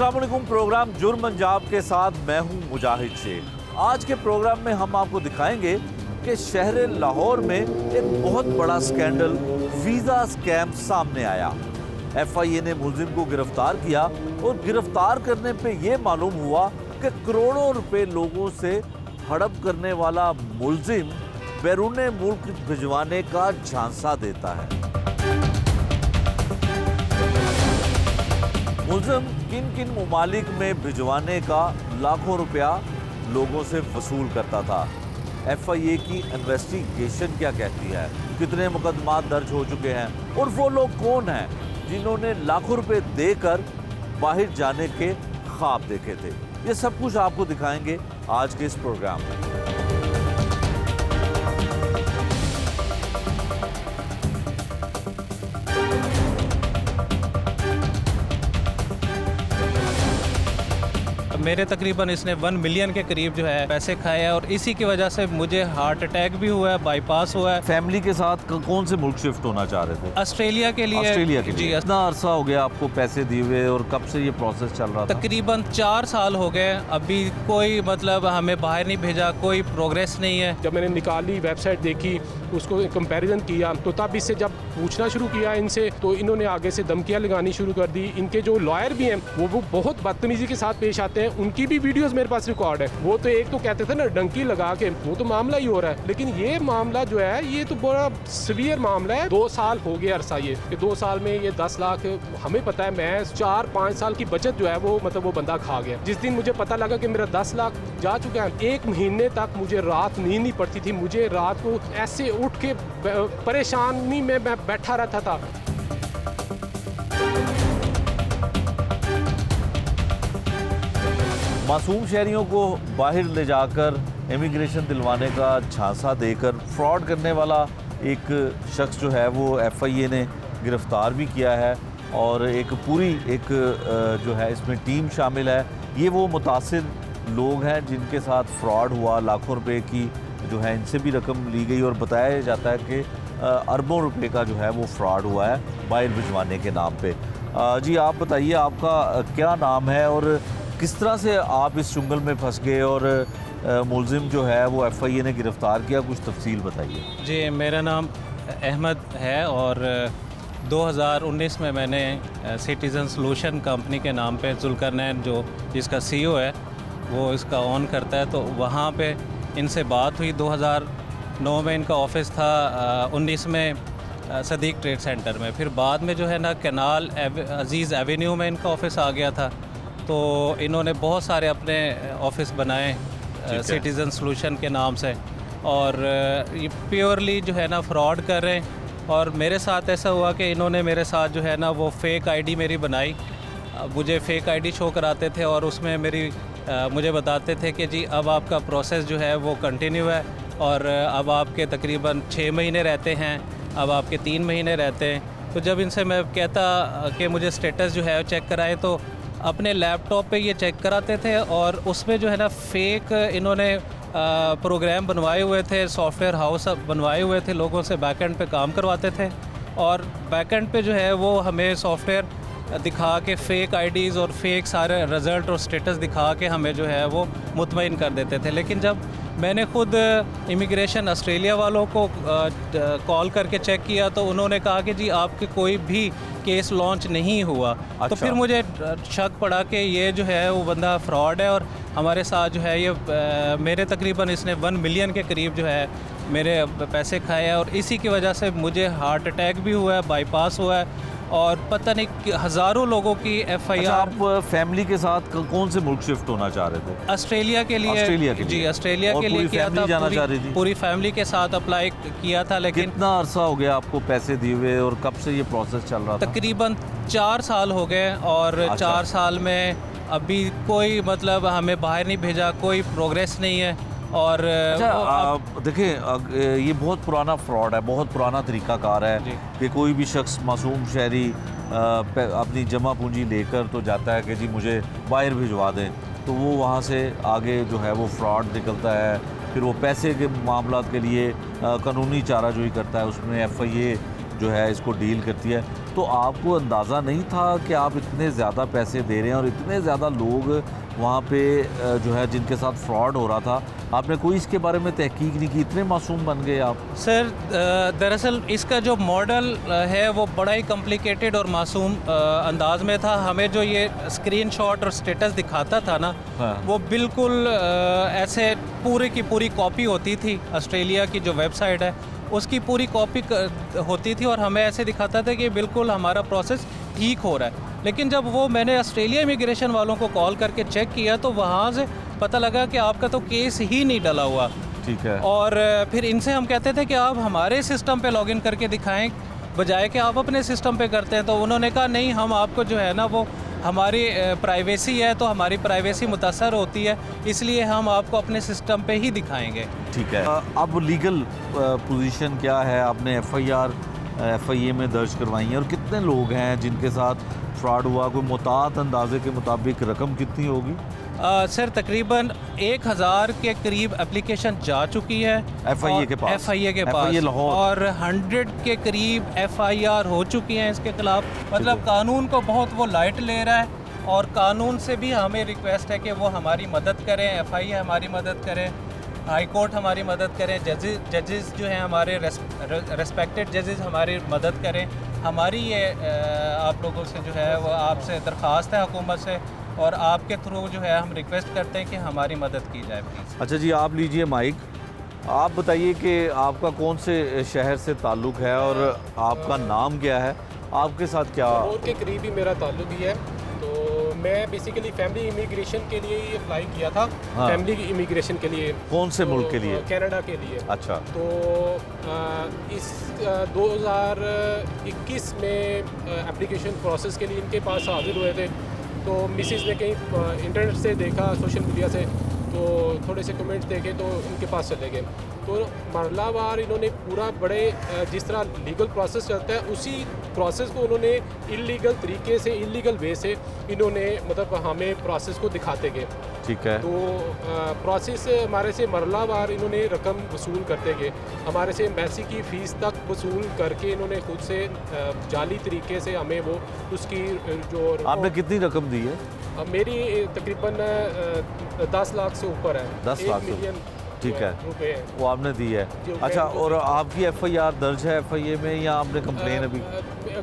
अस्सलाम वालेकुम। प्रोग्राम जुर्म अंजाम के साथ मैं हूं मुजाहिद शेख। आज के प्रोग्राम में हम आपको दिखाएंगे कि शहर लाहौर में एक बहुत बड़ा स्कैंडल वीज़ा स्कैम सामने आया। FIA ने मुलजिम को गिरफ्तार किया और गिरफ्तार करने पे ये मालूम हुआ कि करोड़ों रुपए लोगों से हड़प करने वाला मुलजिम बैरून मुल्क भिजवाने का झांसा देता है। मुलजिम किन किन ममालिक में भिजवाने का लाखों रुपया लोगों से वसूल करता था। FIA की इन्वेस्टिगेशन क्या कहती है, कितने मुकदमात दर्ज हो चुके हैं और वो लोग कौन हैं जिन्होंने लाखों रुपए देकर बाहर जाने के ख्वाब देखे थे। ये सब कुछ आपको दिखाएंगे आज के इस प्रोग्राम में। मेरे तकरीबन इसने 1 मिलियन के करीब जो है पैसे खाए हैं और इसी की वजह से मुझे हार्ट अटैक भी हुआ है, बाईपास हुआ है। फैमिली के साथ कौन से मुल्क शिफ्ट होना चाह रहे थे? ऑस्ट्रेलिया के लिए। ऑस्ट्रेलिया के लिए। जी, कितना अरसा हो गया आपको पैसे दिए हुए और कब से ये प्रोसेस चल रहा था? तकरीबन 4 साल हो गए। अभी कोई हमें बाहर नहीं भेजा, कोई प्रोग्रेस नहीं है। जब मैंने निकाली वेबसाइट देखी, उसको कंपैरिजन किया, तो तब इससे जब पूछना शुरू किया इनसे, तो इन्होंने आगे से धमकियां लगानी शुरू कर दी। इनके जो लॉयर भी हैं वो बहुत बदतमीजी के साथ पेश आते हैं। उनकी भी वीडियोस मेरे पास रिकॉर्ड है। वो तो एक तो कहते थे ना डंकी लगा के, वो तो मामला ही हो रहा है। लेकिन ये मामला जो है ये तो बड़ा सीवियर मामला है। 2 साल हो गया अरसा ये कि 2 साल में ये 10 लाख, हमें पता है मैं 4-5 साल की बचत जो है वो बंदा खा गया। जिस दिन मुझे पता लगा कि मेरा 10 लाख जा चुका है, 1 महीने तक मुझे रात नींद नहीं पड़ती थी। मुझे रात को ऐसे उठ के परेशानी में मैं बैठा रहता था। मासूम शहरियों को बाहर ले जाकर इमिग्रेशन दिलवाने का झांसा देकर फ्रॉड करने वाला एक शख्स जो है वो FIA ने गिरफ्तार भी किया है और एक पूरी जो है इसमें टीम शामिल है। ये वो मुतासिर लोग हैं जिनके साथ फ्रॉड हुआ, लाखों रुपए की जो है इनसे भी रकम ली गई और बताया जाता है कि अरबों रुपए का जो है वो फ्रॉड हुआ है बाहर भिजवाने के नाम पे। जी आप बताइए, आपका क्या नाम है और किस तरह से आप इस चुंगल में फंस गए और मुलजिम जो है वो FIA ने गिरफ्तार किया, कुछ तफसील बताइए। जी, मेरा नाम अहमद है और 2019 में मैंने सिटीज़न सोल्यूशन कंपनी के नाम पे जुल्करनैन जो जिसका CEO है वो इसका ऑन करता है, तो वहाँ पे इनसे बात हुई। 2009 में इनका ऑफिस था, 19 में सदीक ट्रेड सेंटर में, फिर बाद में जो है ना कैनाल अजीज़ एवेन्यू में इनका ऑफिस आ गया था। तो इन्होंने बहुत सारे अपने ऑफिस बनाए सिटीज़न सोल्यूशन के नाम से और ये प्योरली जो है ना फ्रॉड कर रहे हैं। और मेरे साथ ऐसा हुआ कि इन्होंने मेरे साथ जो है ना वो फ़ेक ID मेरी बनाई, मुझे फ़ेक ID शो कराते थे और उसमें मुझे बताते थे कि जी अब आपका प्रोसेस जो है वो कंटिन्यू है और अब आपके तकरीबन 6 महीने रहते हैं, अब आपके 3 महीने रहते हैं। तो जब इनसे मैं कहता कि मुझे स्टेटस जो है चेक कराएं, तो अपने लैपटॉप पे ये चेक कराते थे और उसमें जो है ना फ़ेक इन्होंने प्रोग्राम बनवाए हुए थे, सॉफ्टवेयर हाउस बनवाए हुए थे, लोगों से बैकएंड पे काम करवाते थे और बैकएंड पे जो है वो हमें सॉफ्टवेयर दिखा के फ़ेक IDs और फ़ेक सारे रिज़ल्ट और स्टेटस दिखा के हमें जो है वो मुतमईन कर देते थे। लेकिन जब मैंने खुद इमिग्रेशन ऑस्ट्रेलिया वालों को कॉल करके चेक किया तो उन्होंने कहा कि जी आपके कोई भी केस लॉन्च नहीं हुआ। अच्छा। तो फिर मुझे शक पड़ा कि ये जो है वो बंदा फ्रॉड है और हमारे साथ जो है ये मेरे तकरीबन इसने 1 मिलियन के करीब जो है मेरे पैसे खाए हैं और इसी की वजह से मुझे हार्ट अटैक भी हुआ है, बाईपास हुआ है और पता नहीं हज़ारों लोगों की FIR। अच्छा, आप फैमिली के साथ कौन से मुल्क शिफ्ट होना चाह रहे थे? ऑस्ट्रेलिया के लिए। जी, ऑस्ट्रेलिया के लिए किया था। जाना चाह रही थी? पूरी फैमिली के साथ अप्लाई किया था। लेकिन कितना अरसा हो गया आपको पैसे दिए हुए और कब से ये प्रोसेस चल रहा था? तकरीबन 4 साल हो गए और अच्छा। 4 साल में अभी कोई हमें बाहर नहीं भेजा, कोई प्रोग्रेस नहीं है। और अच्छा, देखें ये बहुत पुराना फ्रॉड है, बहुत पुराना तरीक़ाकार है कि कोई भी शख्स मासूम शहरी अपनी जमा पूंजी लेकर तो जाता है कि जी मुझे बाहर भिजवा दें, तो वो वहाँ से आगे जो है वो फ्रॉड निकलता है। फिर वो पैसे के मामला के लिए कानूनी चाराजोई करता है, उसमें FIA जो है इसको डील करती है। तो आपको अंदाज़ा नहीं था कि आप इतने ज़्यादा पैसे दे रहे हैं और इतने ज़्यादा लोग वहाँ पे जो है जिनके साथ फ्रॉड हो रहा था, आपने कोई इसके बारे में तहकीक नहीं की, इतने मासूम बन गए आप? सर दरअसल इसका जो मॉडल है वो बड़ा ही कॉम्प्लिकेटेड और मासूम अंदाज में था। हमें जो ये स्क्रीनशॉट और स्टेटस दिखाता था ना, हाँ। वो बिल्कुल ऐसे पूरे की पूरी कॉपी होती थी। ऑस्ट्रेलिया की जो वेबसाइट है उसकी पूरी कॉपी होती थी और हमें ऐसे दिखाता था कि बिल्कुल हमारा प्रोसेस ठीक हो रहा है। लेकिन जब वो मैंने ऑस्ट्रेलिया इमिग्रेशन वालों को कॉल करके चेक किया तो वहाँ से पता लगा कि आपका तो केस ही नहीं डला हुआ। ठीक है। और फिर इनसे हम कहते थे कि आप हमारे सिस्टम पे लॉगिन करके दिखाएं बजाय कि आप अपने सिस्टम पे करते हैं। तो उन्होंने कहा नहीं, हम आपको जो है ना वो हमारी प्राइवेसी है, तो हमारी प्राइवेसी मुतासर होती है, इसलिए हम आपको अपने सिस्टम पे ही दिखाएंगे। ठीक है। अब लीगल पोजीशन क्या है? आपने FIA में दर्ज करवाई है और कितने लोग हैं जिनके साथ फ्रॉड हुआ? कोई मुतात अंदाजे के मुताबिक रकम कितनी होगी? सर तकरीबन 1000 के करीब एप्लीकेशन जा चुकी है FIA के पास? FIA के FIA पास लाहौर। और 100 के करीब FIR हो चुकी हैं इसके खिलाफ। मतलब कानून को बहुत वो लाइट ले रहा है और कानून से भी हमें रिक्वेस्ट है कि वो हमारी मदद करें, FIA हमारी मदद करें, हाई कोर्ट हमारी मदद करें, जजेस जो हैं हमारे रेस्पेक्टेड जजेस हमारी मदद करें। हमारी ये आप लोगों से जो है वो आपसे दरख्वास्त है हुकूमत से, और आपके थ्रू जो है हम रिक्वेस्ट करते हैं कि हमारी मदद की जाए प्लीज़। अच्छा जी, आप लीजिए माइक। आप बताइए कि आपका कौन से शहर से ताल्लुक़ है और आपका नाम क्या है? आपके साथ क्या? लाहौर के करीब ही मेरा ताल्लुक ही है। तो मैं बेसिकली फैमिली इमिग्रेशन के लिए ही अप्लाई किया था। हाँ। फैमिली इमिग्रेशन के लिए। कौन से मुल्क के लिए? कनाडा के लिए। अच्छा। तो इस 2021 में एप्लीकेशन प्रोसेस के लिए इनके पास हाजिर हुए थे। तो मिसिस ने कहीं इंटरनेट से देखा, सोशल मीडिया से, तो थोड़े से कमेंट्स देखे तो इनके पास चले गए। तो मरलावार इन्होंने पूरा बड़े जिस तरह लीगल प्रोसेस चलता है उसी प्रोसेस को उन्होंने इलीगल तरीके से, इलीगल वे से इन्होंने मतलब हमें प्रोसेस को दिखाते गए। ठीक है। तो प्रोसेस हमारे से मरलावार इन्होंने रकम वसूल करते गए, हमारे से एम्बेसी की फ़ीस तक वसूल करके इन्होंने खुद से जाली तरीके से हमें वो उसकी जो आपने कितनी रकम दी है? मेरी तकरीबन 10 लाख से ऊपर है। 10 लाख से? मिलियन ठीक है, रुपए है। वो आपने दी है। जो अच्छा, बैंक और आपकी FIR दर्ज है FIA में या आपने कंप्लेन अभी?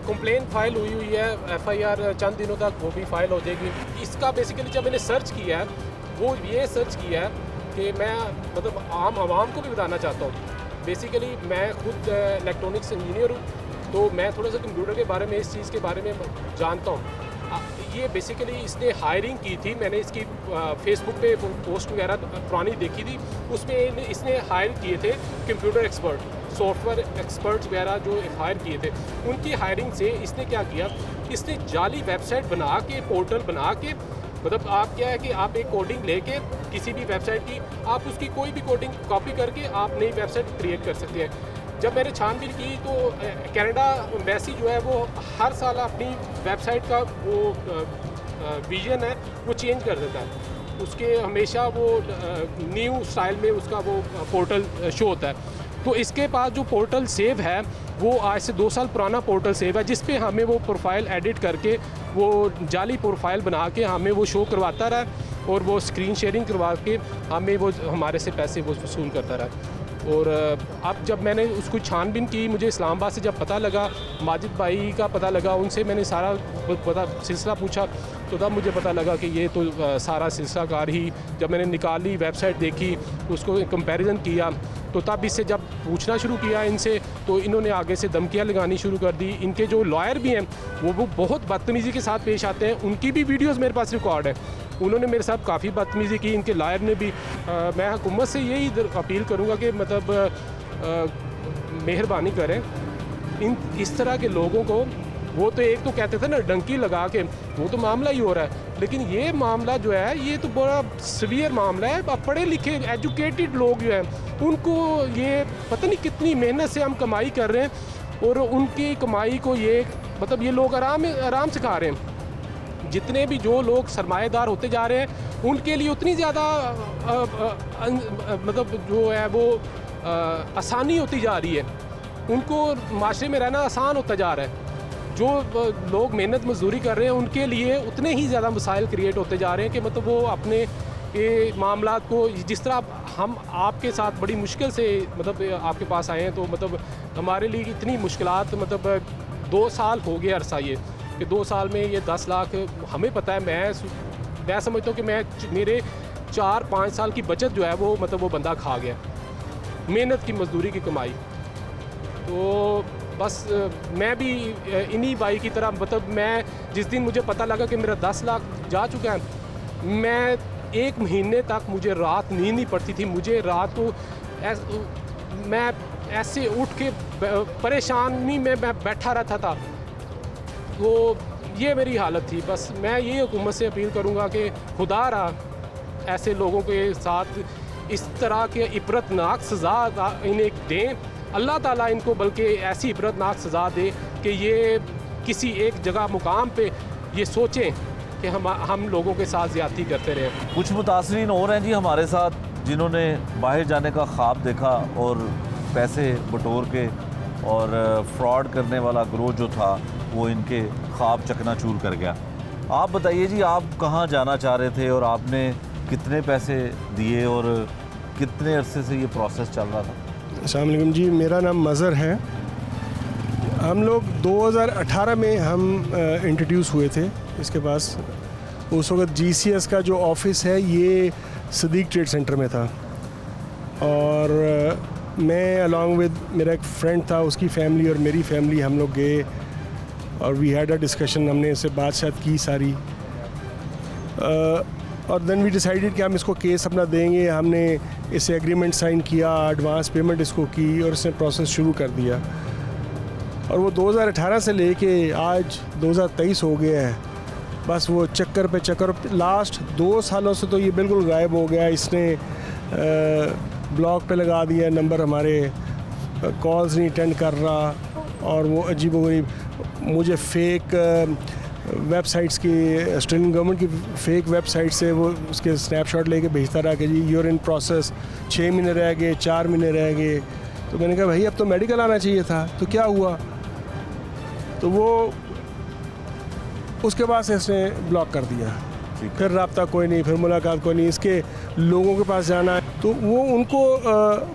कंप्लेन फाइल हुई है, FIR चंद दिनों तक वो भी फाइल हो जाएगी। इसका बेसिकली जब मैंने सर्च किया है, वो ये सर्च किया है कि मैं मतलब आम आवाम को भी बताना चाहता हूँ। बेसिकली मैं खुद इलेक्ट्रॉनिक्स इंजीनियर हूँ, तो मैं थोड़ा सा कंप्यूटर के बारे में, इस चीज़ के बारे में जानता हूँ। ये बेसिकली इसने हायरिंग की थी, मैंने इसकी फेसबुक पे पोस्ट वगैरह पुरानी देखी थी, उसमें इसने हायर किए थे कंप्यूटर एक्सपर्ट, सॉफ्टवेयर एक्सपर्ट्स वगैरह जो हायर किए थे। उनकी हायरिंग से इसने क्या किया, इसने जाली वेबसाइट बना के, पोर्टल बना के, मतलब आप क्या है कि आप एक कोडिंग लेके किसी भी वेबसाइट की, आप उसकी कोई भी कोडिंग कॉपी करके आप नई वेबसाइट क्रिएट कर सकते हैं। जब मैंने छानबीन की तो कनाडा एम्बेसी जो है वो हर साल अपनी वेबसाइट का वो विजन है वो चेंज कर देता है। उसके हमेशा वो न्यू स्टाइल में उसका वो पोर्टल शो होता है। तो इसके पास जो पोर्टल सेव है वो आज से 2 साल पुराना पोर्टल सेव है, जिस पे हमें वो प्रोफाइल एडिट करके वो जाली प्रोफाइल बना के हमें वो शो करवाता रहा और वो स्क्रीन शेयरिंग करवा के हमें वो हमारे से पैसे वो वसूल करता रहा। और अब जब मैंने उसको छानबीन की, मुझे इस्लामाबाद से जब पता लगा, माजिद भाई का पता लगा, उनसे मैंने सारा सिलसिला पूछा, तो तब मुझे पता लगा कि ये तो सारा सिलसिला कार ही, जब मैंने निकाली वेबसाइट देखी, उसको कंपैरिजन किया, तो तब इससे जब पूछना शुरू किया इनसे, तो इन्होंने आगे से धमकियाँ लगानी शुरू कर दी। इनके जो लॉयर भी हैं वो बहुत बदतमीज़ी के साथ पेश आते हैं, उनकी भी वीडियोज़ मेरे पास रिकॉर्ड है। उन्होंने मेरे साथ काफ़ी बदतमीज़ी की, इनके लॉयर ने भी। मैं हुकूमत से यही अपील करूँगा कि मतलब मेहरबानी करें इन इस तरह के लोगों को। वो तो एक तो कहते थे ना डंकी लगा के, वो तो मामला ही हो रहा है, लेकिन ये मामला जो है ये तो बड़ा सीवियर मामला है। अब पढ़े लिखे एजुकेटेड लोग जो हैं उनको ये पता नहीं कितनी मेहनत से हम कमाई कर रहे हैं और उनकी कमाई को ये मतलब ये लोग आराम से खा रहे हैं। जितने भी जो लोग सरमाएदार होते जा रहे हैं उनके लिए उतनी ज़्यादा मतलब जो है वो आसानी होती जा रही है। उनको माशरे में रहना आसान होता जा रहा है। जो लोग मेहनत मजदूरी कर रहे हैं उनके लिए उतने ही ज़्यादा मसाइल क्रिएट होते जा रहे हैं कि मतलब वो अपने ये मामलात को, जिस तरह हम आपके साथ बड़ी मुश्किल से मतलब आपके पास आए हैं, तो मतलब हमारे लिए इतनी मुश्किलात, मतलब 2 साल हो गए अरसा ये कि 2 साल में ये 10 लाख हमें पता है। मैं समझता हूँ कि मेरे 4-5 साल की बचत जो है वो मतलब वो बंदा खा गया, मेहनत की मजदूरी की कमाई। तो बस मैं भी इन्हीं भाई की तरह, मतलब मैं जिस दिन मुझे पता लगा कि मेरा 10 लाख जा चुका है, मैं 1 महीने तक मुझे रात नींद नहीं पड़ती थी। मुझे रात को मैं ऐसे उठ के परेशानी में मैं बैठा रहता था। वो ये मेरी हालत थी। बस मैं ये हुकूमत से अपील करूँगा कि खुदा रहा ऐसे लोगों के साथ इस तरह के इबरतनाक सज़ा इन्हें दें। अल्लाह ताला इनको बल्कि ऐसी इबरतनाक सज़ा दे कि ये किसी एक जगह मुकाम पे ये सोचें कि हम लोगों के साथ ज़्यादती करते रहे। कुछ मुतासरीन और हैं जी हमारे साथ, जिन्होंने बाहर जाने का ख्वाब देखा और पैसे बटोर के और फ्रॉड करने वाला ग्रोह जो था वो इनके ख्वाब चकनाचूर कर गया। आप बताइए जी, आप कहाँ जाना चाह रहे थे और आपने कितने पैसे दिए और कितने अरसे से ये प्रोसेस चल रहा था? अस्सलाम वालेकुम जी, मेरा नाम मज़हर है। हम लोग 2018 में हम इंट्रोड्यूस हुए थे इसके पास। उस वक्त GCS का जो ऑफिस है ये सदीक ट्रेड सेंटर में था, और मैं अलॉन्ग विद मेरा एक फ्रेंड था, उसकी फैमिली और मेरी फैमिली, हम लोग गए और वी हैड अ डिस्कशन। हमने इससे बात की सारी, और देन वी डिसाइडेड कि हम इसको केस अपना देंगे। हमने इससे एग्रीमेंट साइन किया, एडवांस पेमेंट इसको की और इसने प्रोसेस शुरू कर दिया। और वो 2018 से लेके आज 2023 हो गया है। बस वो चक्कर पे चक्कर, लास्ट 2 सालों से तो ये बिल्कुल गायब हो गया। इसने ब्लॉक पे लगा दिया नंबर, हमारे कॉल्स नहीं अटेंड कर रहा, और वो अजीबोगरीब मुझे फेक वेबसाइट्स की, ऑस्ट्रेलियन गवर्नमेंट की फेक वेबसाइट से वो उसके स्नैपशॉट लेके भेजता रहा कि जी यूर इन प्रोसेस, 6 महीने रह गए, 4 महीने रह गए। तो मैंने कहा भाई अब तो मेडिकल आना चाहिए था, तो क्या हुआ? तो वो उसके बाद से इसने ब्लॉक कर दिया। फिर रब्ता कोई नहीं, फिर मुलाकात कोई नहीं, इसके लोगों के पास जाना है तो वो उनको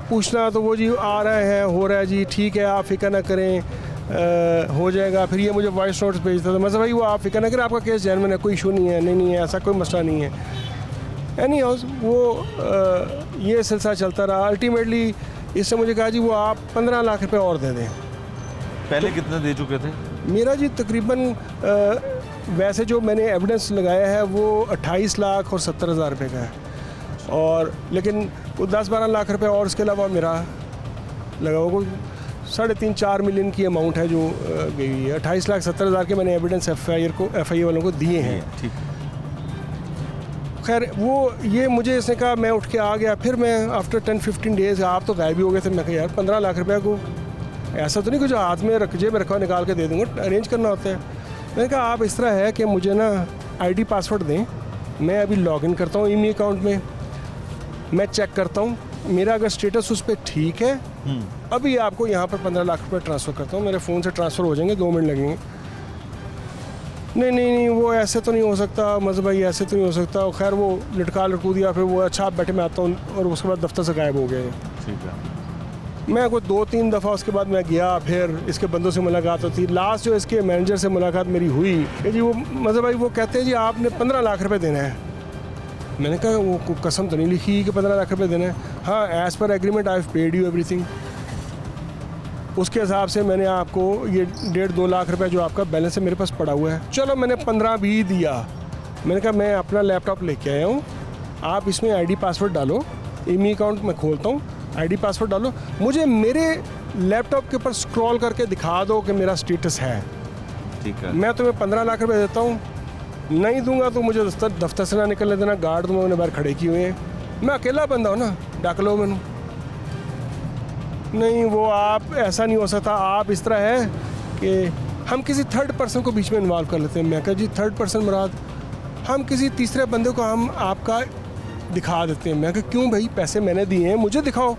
पूछना, तो वो जी आ रहे हैं, हो रहा है जी, ठीक है आप फिक्र ना करें, हो जाएगा। फिर ये मुझे वॉइस नोट्स भेजता था, मतलब भाई वो आप फिक्र ना करें, आपका केस जेन्युइन है, कोई इशू नहीं है, नहीं है, ऐसा कोई मसला नहीं है। एनी हाउस वो ये सिलसिला चलता रहा। अल्टीमेटली इससे मुझे कहा जी वो आप 15 लाख रुपए और दे दें। पहले कितने दे चुके थे? मेरा जी तकरीबन वैसे जो मैंने एविडेंस लगाया है वो 28 लाख और 70 हज़ार रुपये का है, और लेकिन वो 10-12 लाख रुपए और इसके अलावा मेरा लगा हुआ 3.5-4 मिलियन की अमाउंट है जो गई हुई है। 28 लाख 70 हज़ार के मैंने एविडेंस FIA वालों को दिए हैं। ठीक। खैर वो ये मुझे इसने कहा, मैं उठ के आ गया। फिर मैं आफ्टर 10-15 डेज़, आप तो गायब ही हो गए थे। मैं कहा यार 15 लाख रुपये को ऐसा तो नहीं कुछ हाथ में जेब में रखा निकाल के दे दूँगा, अरेंज करना होता है। मैंने कहा आप इस तरह है कि मुझे ना ID पासवर्ड दें, मैं अभी लॉगिन करता हूँ ईमेल अकाउंट में, मैं चेक करता हूँ, मेरा अगर स्टेटस उस पर ठीक है अभी आपको यहाँ पर 15 लाख रुपये ट्रांसफ़र करता हूँ, मेरे फ़ोन से ट्रांसफ़र हो जाएंगे, 2 मिनट लगेंगे। नहीं वो ऐसे तो नहीं हो सकता, मज़हब भाई ऐसे तो नहीं हो सकता। और खैर वो लटकू दिया। फिर वो अच्छा आप बैठे, मैं आता हूँ, और उसके बाद दफ्तर से गायब हो गए। ठीक है। मैं कोई 2-3 दफ़ा उसके बाद मैं गया, फिर इसके बंदों से मुलाकात होती। लास्ट जो इसके मैनेजर से मुलाकात मेरी हुई कि जी वो मज़हब भाई वो कहते हैं जी आपने 15 लाख रुपये देना है। मैंने कहा वो कसम तो नहीं लिखी कि 15 लाख रुपये देना है। हाँ, as per agreement I have paid you everything. उसके हिसाब से मैंने आपको ये 1.5-2 लाख रुपए जो आपका बैलेंस है मेरे पास पड़ा हुआ है। चलो मैंने 15 भी दिया। मैंने कहा मैं अपना लैपटॉप लेके आया हूँ, आप इसमें ID पासवर्ड डालो, ईमेल अकाउंट मैं खोलता हूँ, ID पासवर्ड डालो, मुझे मेरे लैपटॉप के ऊपर स्क्रॉल करके दिखा दो कि मेरा स्टेटस है। ठीक है। मैं तुम्हें 15 लाख रुपए देता हूँ, नहीं दूंगा तो मुझे दफ्तर से ना निकलने देना, गार्ड तो मैंने बाहर खड़े किए हुए हैं, मैं अकेला बंदा हूँ ना, डाक लो मैंने। नहीं वो आप ऐसा नहीं हो सकता, आप इस तरह है कि हम किसी थर्ड पर्सन को बीच में इन्वॉल्व कर लेते हैं। मैं कहा जी थर्ड पर्सन मुराद, हम किसी तीसरे बंदे को हम आपका दिखा देते हैं। मैं कहा क्यों भाई, पैसे मैंने दिए हैं, मुझे दिखाओ।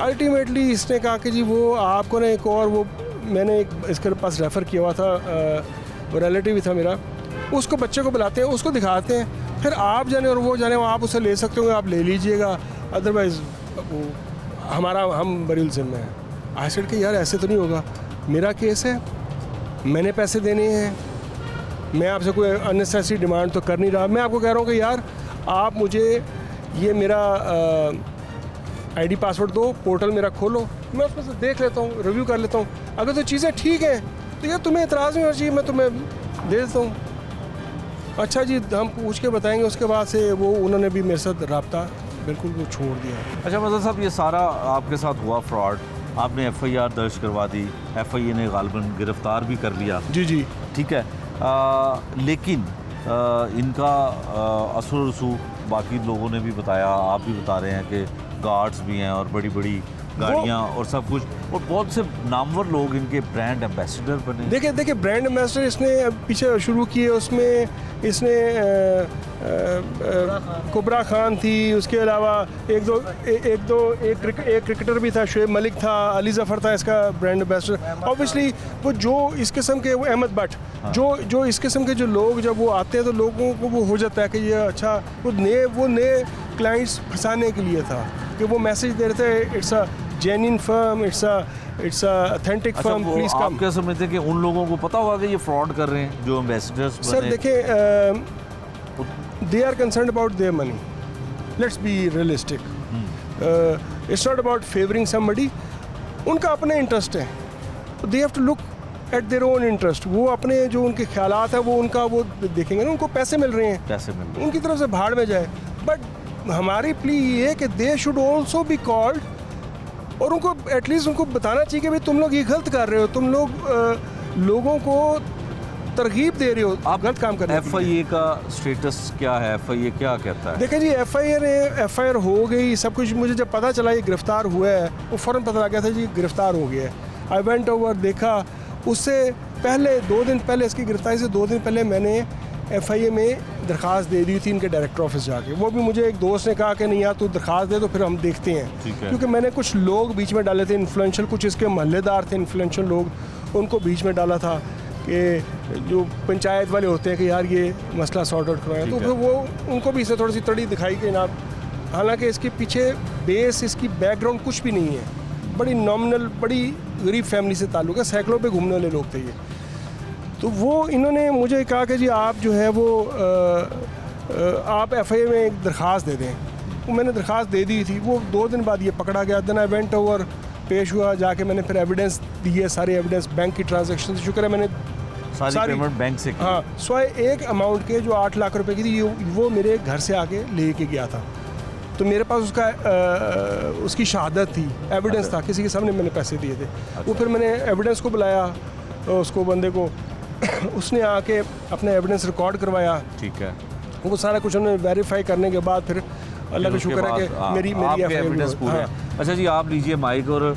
अल्टीमेटली इसने कहा कि जी वो आपको ना एक और वो मैंने एक इसके पास रेफ़र किया हुआ था, वो रिलेटिव ही था मेरा, उसको बच्चे को बुलाते हैं, उसको दिखाते हैं, फिर आप जाने और वो जाने, आप उसे ले सकते हो, आप ले लीजिएगा, अदरवाइज़ हम बरील जिम्मे हैं। आई सेड कि यार ऐसे तो नहीं होगा, मेरा केस है, मैंने पैसे देने हैं, मैं आपसे कोई अननेसेसरी डिमांड तो कर नहीं रहा। मैं आपको कह रहा हूँ कि यार आप मुझे ये मेरा आईडी पासवर्ड दो, पोर्टल मेरा खोलो, मैं उसमें से देख लेता हूँ, रिव्यू कर लेता हूँ, अगर तो चीज़ें ठीक हैं तो यार तुम्हें इतराज़ नहीं होना चाहिए, मैं तुम्हें दे देता हूँ। अच्छा जी, हम पूछ के बताएंगे। उसके बाद से वो उन्होंने भी मेरे साथ रब्ता बिल्कुल वो छोड़ दिया। अच्छा मज़हर साहब, ये सारा आपके साथ हुआ फ्रॉड, आपने FIR दर्ज करवा दी, FIA ने गालिबन गिरफ़्तार भी कर लिया, जी ठीक है, लेकिन इनका असर रसूख बाकी लोगों ने भी बताया, आप भी बता रहे हैं कि गार्ड्स भी हैं और बड़ी बड़ी गाड़ियाँ और सब कुछ, और बहुत से नामवर लोग इनके ब्रांड एम्बेसडर बने। देखिए ब्रांड एम्बेसडर इसने पीछे शुरू किए, उसमें इसने कुबरा खान थी, उसके अलावा एक क्रिकेटर भी था, शुएब मलिक था, अली जफ़र था इसका ब्रांड एम्बेसडर। ऑब्वियसली वो जो इस किस्म के, वो अहमद भट्ट, जो इस किस्म के जो लोग जब वो आते हैं तो लोगों को वो हो जाता है कि ये अच्छा, वो नए क्लाइंट्स फंसाने के लिए था कि वो मैसेज दे रहे थे, it's a genuine firm, it's a authentic firm, please come. आप क्या समझते हैं कि उन लोगों को पता होगा कि ये फ्रॉड कर रहे हैं जो एम्बेसडर्स बने? सर देखिए, they are concern about their money, let's be realistic, it's not about favouring somebody, उनका अपना इंटरेस्ट है, they have to look at their own interest. वो अपने जो उनके ख्यालात हैं वो उनका वो देखेंगे ना, उनको पैसे मिल रहे हैं, पैसे मिल रहे हैं, उनकी तरफ से भाड़ में जाए। बट हमारी प्ली ये है कि they should also be called, और उनको एटलीस्ट उनको बताना चाहिए कि भाई तुम लोग ये गलत कर रहे हो, तुम लोग लोगों को तरगीब दे रहे हो आप गलत काम करने के लिए। FIA का स्टेटस क्या है? FIA क्या कहता है? देखिए जी, FIR हो गई, सब कुछ। मुझे जब पता चला ये गिरफ़्तार हुआ है, वो फ़ौरन पता लग गया था जी गिरफ़्तार हो गया है। आई वेंट ओवर, देखा, उससे पहले 2 दिन पहले, इसकी गिरफ़्तारी से 2 दिन पहले मैंने FIA में दरख्वास्त दे दी थी इनके डायरेक्टर ऑफिस जाके। वो भी मुझे एक दोस्त ने कहा कि नहीं यार तू दरख्वास्त दे, तो फिर हम देखते हैं, क्योंकि मैंने कुछ लोग बीच में डाले थे इन्फ्लुएंशियल, कुछ इसके महल्लेदार थे इन्फ्लुएंशियल लोग, उनको बीच में डाला था कि जो पंचायत वाले होते हैं कि यार ये मसला सॉर्ट आउट करवाएं, तो फिर वो उनको भी इसने थोड़ी सी तड़ी दिखाई कि जनाब, हालांकि इसके पीछे बेस, इसकी बैकग्राउंड कुछ भी नहीं है, बड़ी नॉमिनल, बड़ी गरीब फैमिली से ताल्लुक़ है, सैकड़ों पे घूमने वाले लोग थे ये। तो वो इन्होंने मुझे कहा कि जी आप जो है वो आप FIA में एक दरख्वास्त दे दें। वो मैंने दरख्वास्त दे दी थी, वो 2 दिन बाद ये पकड़ा गया। देन आई वेंट ओवर, पेश हुआ, जाके मैंने फिर एविडेंस दी है, सारे एविडेंस, बैंक की ट्रांजैक्शन, शुक्र है मैंने सारी पेमेंट बैंक से की। हाँ, स्वाय एक अमाउंट के जो 8 लाख रुपए की थी, वो मेरे घर से आके लेके गया था, तो मेरे पास उसकी शहादत थी, एविडेंस था, किसी के सामने मैंने पैसे दिए थे। वो फिर मैंने एविडेंस को बुलाया, उसको बंदे को उसने आके अपना एविडेंस रिकॉर्ड करवाया, ठीक है, वो सारा कुछ उन्होंने वेरीफाई करने के बाद फिर अल्लाह का शुक्र है कि मेरी एविडेंस पूरे हैं। अच्छा जी, आप लीजिए माइक, और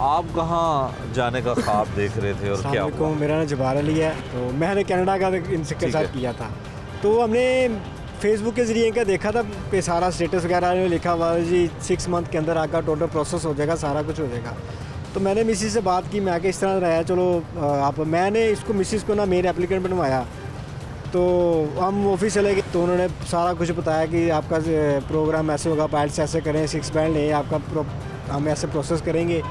आप कहाँ जाने का ख्वाब देख रहे थे और क्या हुआ? मेरा नाम जबार अली है, तो मैंने कनाडा का इनसे के साथ किया था, तो हमने फेसबुक के ज़रिए इनका देखा था कि सारा स्टेटस वगैरह में लिखा हुआ है जी 6 मंथ के अंदर आपका टोटल प्रोसेस हो जाएगा, सारा कुछ हो जाएगा। तो मैंने मिसिस से बात की, मैं कि इस तरह रहा, चलो आप, मैंने इसको मिसिस को ना मेरे एप्लीकेंट बनवाया, तो हम ऑफिस चले गए, तो उन्होंने सारा कुछ बताया कि आपका प्रोग्राम ऐसे होगा, पायल्स ऐसे करें, 6 बैंड लें, आपका हम ऐसे प्रोसेस करेंगे।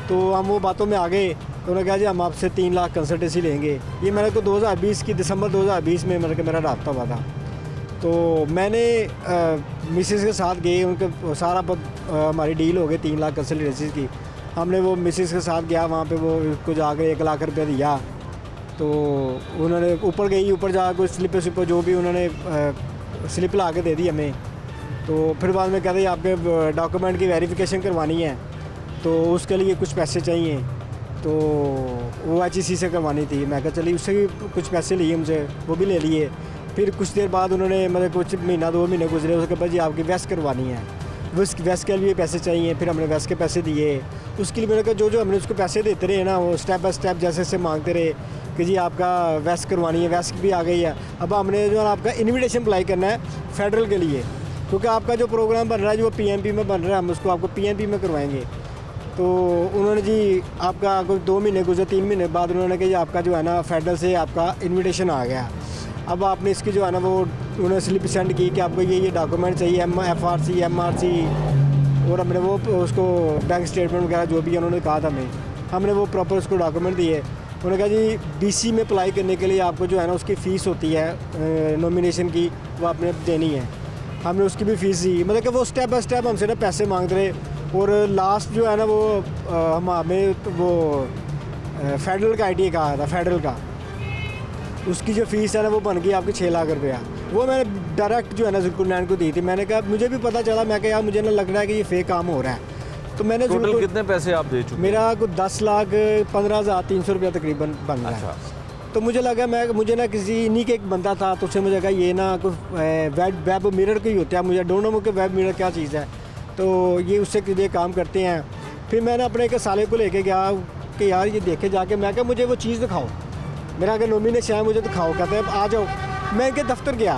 तो हम वो बातों में आ गए, तो उन्होंने कहा जी हम आपसे 3 लाख कंसल्टेंसी लेंगे। ये मेरे को 2020 की दिसंबर 2020 में मेरा रब्ता हुआ था। तो मैंने मिसिस के साथ गए, उनके सारा हमारी डील हो गई 3 लाख कंसल्टेंसी की। हमने वो मिसिस के साथ गया, वहाँ पे वो उसको जाकर 1 लाख रुपये दिया, तो उन्होंने ऊपर गई, ऊपर जाकर स्लिप जो भी उन्होंने स्लिप ला के दे दी हमें। तो फिर बाद में कहते आपके डॉक्यूमेंट की वेरिफिकेशन करवानी है, तो उसके लिए कुछ पैसे चाहिए, तो वो HEC से करवानी थी। मैं कहा चलिए, उससे भी कुछ पैसे लिए मुझे, वो भी ले लिए। फिर कुछ देर बाद उन्होंने मतलब कुछ महीना 2 महीने गुजरे, उसके बाद जी आपकी वेस्ट करवानी है, वेस्ट के लिए पैसे चाहिए। फिर हमने वेस्ट के पैसे दिए, उसके लिए मैंने कहा जो हमने उसको पैसे देते रहे ना, वो स्टेप बाय स्टेप जैसे जैसे मांगते रहे कि जी आपका वेस्ट करवानी है, वेस्ट भी आ गई है। अब हमने जो है आपका इन्विटेशन अप्लाई करना है फेडरल के लिए, क्योंकि आपका जो प्रोग्राम बन रहा है जो PNP में बन रहा है, हम उसको आपको PNP में करवाएंगे। तो उन्होंने जी आपका कुछ 2 महीने गुजरे 3 महीने बाद उन्होंने कहा जी आपका जो है ना फेडरल से आपका इनविटेशन आ गया, अब आपने इसकी जो है ना वो उन्होंने स्लिप सेंड की कि आपको ये डॉक्यूमेंट चाहिए FRC MRC, और हमने वो उसको बैंक स्टेटमेंट वगैरह जो भी उन्होंने कहा था हमने वो प्रॉपर उसको डॉक्यूमेंट दिए। उन्होंने कहा जी BC में अप्लाई करने के लिए आपको जो है ना उसकी फ़ीस होती है नॉमिनेशन की, वो आपने देनी है। हमने उसकी भी फ़ीस दी, मतलब कि वो स्टेप बाय स्टेप हमसे ना पैसे मांगते रहे, और लास्ट जो है ना वो हमें वो फेडरल का ITA कहा था, फेडरल का उसकी जो फ़ीस है ना वो बन गई आपकी 6 लाख रुपया। वो मैंने डायरेक्ट जो है ना जुल्कुर नैन को दी थी। मैंने कहा मुझे भी पता चला, मैं कहा यार मुझे ना लग रहा है कि ये फेक काम हो रहा है, तो मैंने टोटल कितने पैसे आप दे चुके? मेरा कुछ 10,15,300 रुपया तकरीबन बन रहा है। तो मुझे लगा मुझे ना किसी इन्हीं के एक बंदा था, तो उससे मुझे कहा ये ना कोई वेब मिरर का ही होता है, मुझे डोंट नो कि वेब मिरर क्या चीज़ है, तो ये उससे ये काम करते हैं। फिर मैंने अपने एक साले को लेके गया कि यार ये देखे जाके, मैं कहा मुझे वो चीज़ दिखाओ, मेरा अगर नॉमिनेशन है मुझे दिखाओ। कहते हैं आ जाओ। मैं इनके दफ्तर गया,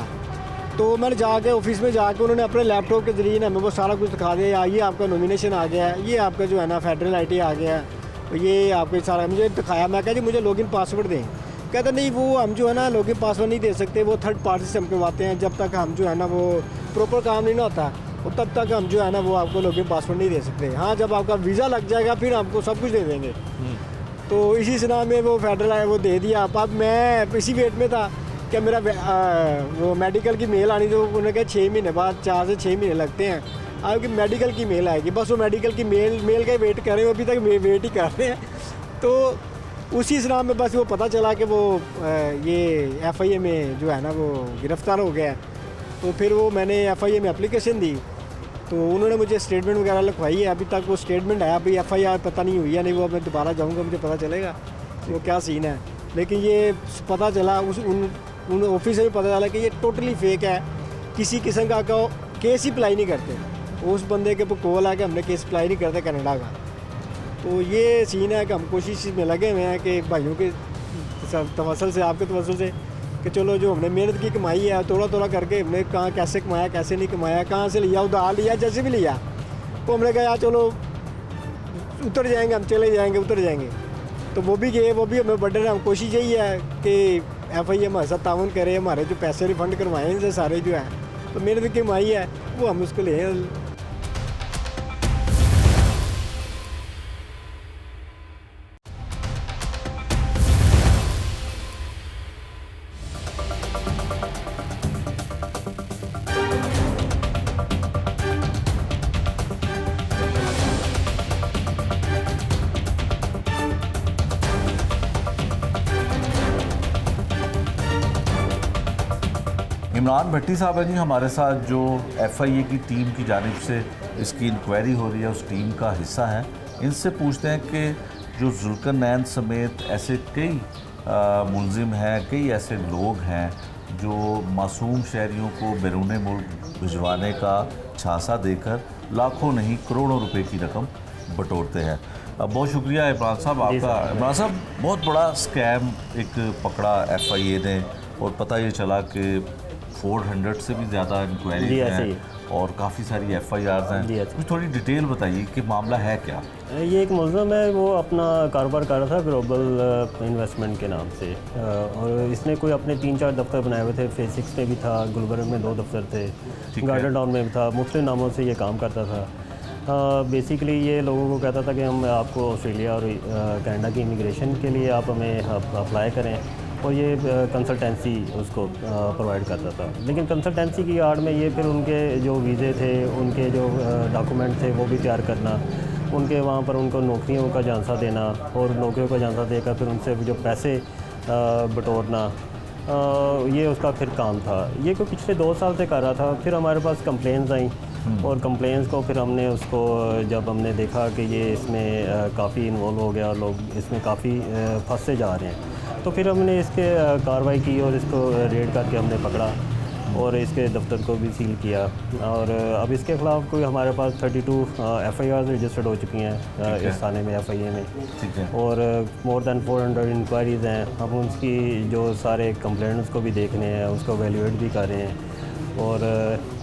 तो मैंने जाके ऑफिस में जाके उन्होंने अपने लैपटॉप के ज़रिए ना हमें वो सारा कुछ दिखा दिया, ये आपका नॉमिनेशन आ गया है, ये आपका जो है ना फेडरल ITA आ गया है, ये आपको सारा मुझे दिखाया। मैं कहा जी मुझे लॉगिन पासवर्ड दें। कहते नहीं वो हम जो है ना लॉगिन पासवर्ड नहीं दे सकते, वो थर्ड पार्टी से हम करवाते हैं, जब तक हम जो है ना वो प्रॉपर काम नहीं ना होता और तब तक हम जो है ना वो आपको लॉगिन पासवर्ड नहीं दे सकते। हाँ, जब आपका वीज़ा लग जाएगा फिर आपको सब कुछ दे देंगे। तो इसी सिलसिले में वो फेडरल है वो दे दिया। अब मैं इसी वेट में था कि मेरा वो मेडिकल की मेल आनी, तो उन्होंने कहा 6 महीने बाद, 4 से 6 महीने लगते हैं आपकी मेडिकल की मेल आएगी। बस वो मेडिकल की मेल का वेट कर रहे हैं, अभी तक वेट ही कर रहे हैं। तो उसी सिलसिले में बस वो पता चला कि वो ये FIA में जो है ना वो गिरफ़्तार हो गया। तो फिर वो मैंने FIA में एप्लीकेशन दी, तो उन्होंने मुझे स्टेटमेंट वगैरह लिखवाई है। अभी तक वो स्टेटमेंट है, अभी FIR पता नहीं हुई है नहीं, वो मैं दोबारा जाऊंगा मुझे पता चलेगा वो क्या सीन है। लेकिन ये पता चला उन ऑफिस से भी पता चला कि ये टोटली फेक है, किसी किस्म का केस ही अप्लाई नहीं करते। उस बंदे के ऊपर कॉल है कि हमने केस अप्लाई नहीं करते कनाडा का। तो ये सीन है कि हम कोशिश में लगे हुए हैं कि भाइयों के तवसल से, आपके तवसल से, कि चलो जो हमने मेहनत की कमाई है थोड़ा थोड़ा करके हमने कहाँ कैसे कमाया कैसे नहीं कमाया, कहाँ से लिया, उधार लिया, जैसे भी लिया, तो हमने कहा यार चलो उतर जाएंगे, हम चले जाएंगे, उतर जाएंगे। तो वो भी गए, वो भी हमें बर्डन है। हम कोशिश यही है कि FIA हमारे साथ ताउन करे, हमारे जो पैसे रिफंड करवाएं इनसे सारे जो है, तो मेहनत की कमाई है वो हम उसको ले। इमरान भट्टी साहब हैं जी हमारे साथ, जो FIA की टीम की जानिब से इसकी इंक्वायरी हो रही है उस टीम का हिस्सा है। इनसे पूछते हैं कि जो जुल्कर नैन समेत ऐसे कई मुलजिम हैं, कई ऐसे लोग हैं जो मासूम शहरियों को बैरून मुल्क भिजवाने का झांसा देकर लाखों नहीं करोड़ों रुपए की रकम बटोरते हैं। बहुत शुक्रिया इमरान साहब आपका। इमरान साहब, बहुत बड़ा स्कैम एक पकड़ा FIA ने, और पता ये चला कि 400 से भी ज़्यादा इंक्वायरी हैं और काफ़ी सारी FIRs हैं। कुछ थोड़ी डिटेल बताइए कि मामला है क्या? ये एक मुलज़म है, वो अपना कारोबार कर रहा था ग्लोबल इन्वेस्टमेंट के नाम से, और इसने कोई अपने 3-4 दफ्तर बनाए हुए थे। फेज 6 में भी था, गुलबर्ग में 2 दफ्तर थे, गार्डन टाउन में भी था, मुख्तलिफ नामों से ये काम करता था। बेसिकली ये लोगों को कहता था कि हम आपको ऑस्ट्रेलिया और कनाडा की इमिग्रेशन के लिए आप हमें अप्लाई करें, और ये कंसल्टेंसी उसको प्रोवाइड करता था। लेकिन कंसल्टेंसी की आड़ में ये फिर उनके जो वीज़े थे, उनके जो डॉक्यूमेंट थे वो भी तैयार करना, उनके वहाँ पर उनको नौकरियों का झांसा देना, और नौकरियों का झांसा देकर फिर उनसे जो पैसे बटोरना, ये उसका फिर काम था। ये कोई पिछले 2 साल से कर रहा था। फिर हमारे पास कंप्लेंट्स आई, और कंप्लेंट्स को फिर हमने उसको जब हमने देखा कि ये इसमें काफ़ी इन्वॉल्व हो गया और लोग इसमें काफ़ी फंसते जा रहे हैं, तो फिर हमने इसके कार्रवाई की और इसको रेड करके हमने पकड़ा और इसके दफ्तर को भी सील किया। और अब इसके ख़िलाफ़ कोई हमारे पास 32 FIRs रजिस्टर्ड हो चुकी हैं इस थाने में, FIA में। ठीक है। और मोर दैन 400 इंक्वायरीज़ हैं। हम उसकी जो सारे कंप्लेंट्स को भी देख रहे हैं, उसको वैल्यूएट भी कर रहे हैं, और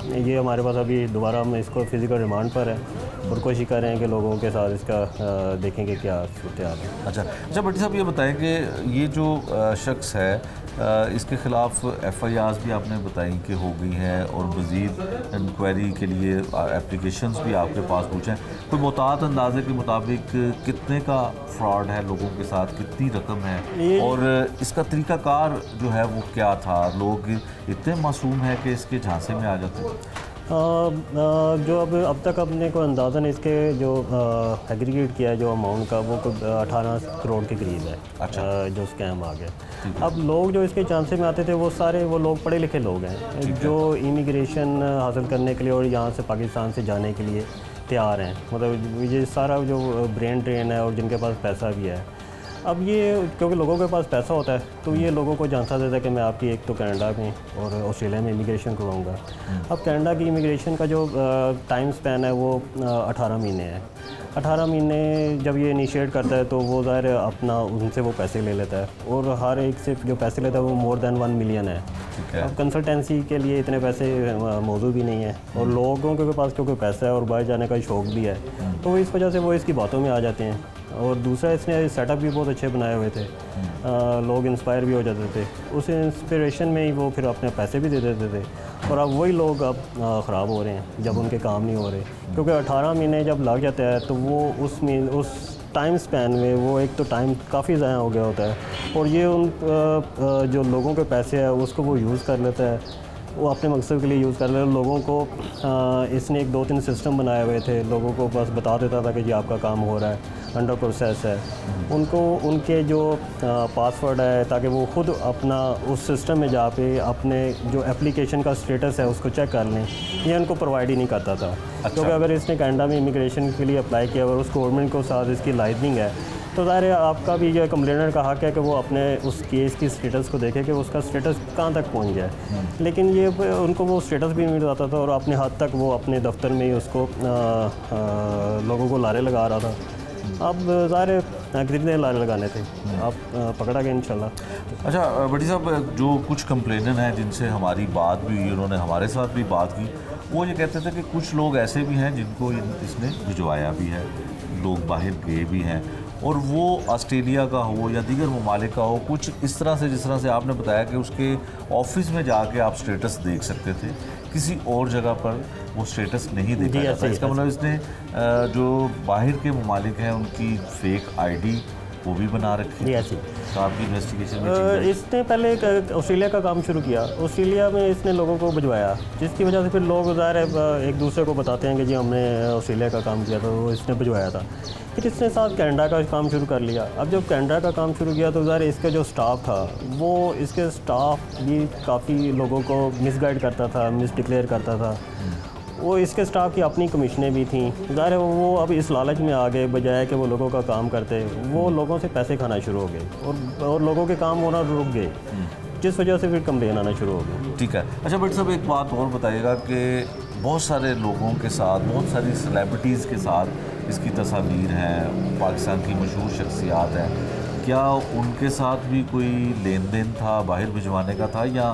ये हमारे पास अभी दोबारा हम इसको फिज़िकल रिमांड पर है और कोशिश कर रहे हैं कि लोगों के साथ इसका देखेंगे क्या सूरत हाल है। अच्छा भट्टी साहब, ये बताएं कि ये जो शख्स है इसके ख़िलाफ़ FIRs भी आपने बताई कि हो गई हैं और मज़ीद इंक्वायरी के लिए एप्लीकेशंस भी आपके पास पहुँचे हैं। कोई मुताद अंदाजे के मुताबिक कितने का फ्रॉड है लोगों के साथ, कितनी रकम है और इसका तरीक़ाकार जो है वो क्या था? लोग इतने मासूम हैं कि इसके झांसे में आ जाते हैं? जो अब तक अपने को अंदाज़न इसके जो एग्रीगेट किया है जो अमाउंट का, वो 18 करोड़ के करीब है। अच्छा। जो स्कैम आ गया। अब लोग जो इसके चांसे में आते थे वो सारे वो लोग पढ़े लिखे लोग हैं जो इमिग्रेशन हासिल करने के लिए और यहाँ से पाकिस्तान से जाने के लिए तैयार हैं। मतलब ये सारा जो ब्रेन ड्रेन है और जिनके पास पैसा भी है। अब ये क्योंकि लोगों के पास पैसा होता है तो ये लोगों को झांसा देता है कि मैं आपकी एक तो कनाडा में और ऑस्ट्रेलिया में इमिग्रेशन करवाऊँगा। अब कनाडा की इमिग्रेशन का जो टाइम स्पैन है वो 18 महीने है। 18 महीने जब ये इनिशिएट करता है तो वो ज़ाहिर अपना उनसे वो पैसे ले लेता है और हर एक से जो पैसे लेता है वो मोर देन 1 मिलियन है। अब कंसल्टेंसी के लिए इतने पैसे मौजूद भी नहीं है और लोगों के पास क्योंकि पैसा है और बाहर जाने का शौक़ भी है तो इस वजह से वो इसकी बातों में आ जाते हैं। और दूसरा इसने सेटअप भी बहुत अच्छे बनाए हुए थे। लोग इंस्पायर भी हो जाते थे, उस इंस्पिरेशन में ही वो फिर अपने पैसे भी दे देते थे और अब वही लोग अब ख़राब हो रहे हैं जब उनके काम नहीं हो रहे। क्योंकि 18 महीने जब लग जाता है तो वो उस टाइम स्पैन में वो एक तो टाइम काफ़ी ज़्यादा हो गया होता है और ये उन जो लोगों के पैसे है उसको वो यूज़ कर लेता है, वो अपने मकसद के लिए यूज़ कर लेते। लोगों को इसने 1-2-3 सिस्टम बनाए हुए थे, लोगों को बस बता देता था कि जी आपका काम हो रहा है, अंडर प्रोसेस है। उनको उनके जो पासवर्ड है ताकि वो ख़ुद अपना उस सिस्टम में जा पे अपने जो एप्लीकेशन का स्टेटस है उसको चेक कर लें, ये उनको प्रोवाइड ही नहीं करता था। अच्छा। क्योंकि अगर इसने कनाडा में इमिग्रेशन के लिए अप्लाई किया और उस गवर्नमेंट को साथ इसकी लाइजनिंग है तो ज़ाहिर है आपका भी जो कंप्लेनर का हक़ है कि वो अपने उस केस की स्टेटस को देखे कि उसका स्टेटस कहाँ तक पहुँच गया है। लेकिन ये उनको वो स्टेटस भी नहीं बताता था और अपने हद तक वो अपने दफ्तर में ही उसको लोगों को लारे लगा रहा था। अब ज़ाहिर कितने लारे लगाने थे, आप पकड़ा गए इंशाल्लाह। अच्छा भट्टी साहब, जो कुछ कंप्लेनर हैं जिनसे हमारी बात भी हुई, उन्होंने हमारे साथ भी बात की, वो ये कहते थे कि कुछ लोग ऐसे भी हैं जिनको इसने भिजवाया भी है, लोग बाहर गए भी हैं और वो ऑस्ट्रेलिया का हो या दीगर ममालिक का हो, कुछ इस तरह से जिस तरह से आपने बताया कि उसके ऑफिस में जाके आप स्टेटस देख सकते थे, किसी और जगह पर वो स्टेटस नहीं देखा जाता। इसका मतलब इसने जो बाहर के ममालिक हैं उनकी फेक आईडी वो भी बना रखी है। तो आपकी इन्वेस्टिगेशन में इसने पहले ऑस्ट्रेलिया का काम शुरू किया, ऑस्ट्रेलिया में इसने लोगों को भिजवाया जिसकी वजह से फिर लोग ज़ाहिर है एक दूसरे को बताते हैं कि जी हमने ऑस्ट्रेलिया का काम किया था, वो इसने भिजवाया था। फिर इसने साथ कनाडा का काम शुरू कर लिया। अब जब कनाडा का काम शुरू किया तो ज़ाहिर इसका जो स्टाफ था वो इसके स्टाफ भी काफ़ी लोगों को मिसगाइड करता था, मिस डिक्लेयर करता था। वो इसके स्टाफ की अपनी कमीशनें भी थी। ज़ाहिर है वो अब इस लालच में आ गए, बजाय कि वो लोगों का काम करते वो लोगों से पैसे खाना शुरू हो गए और लोगों के काम होना रुक गए, जिस वजह से फिर कंप्लेन आना शुरू हो गई। ठीक है। अच्छा भट्टी साहब, एक बात और बताइएगा कि बहुत सारे लोगों के साथ, बहुत सारी सेलिब्रिटीज़ के साथ इसकी तस्वीर हैं, पाकिस्तान की मशहूर शख्सियात हैं, क्या उनके साथ भी कोई लेन देन था, बाहर भिजवाने का था या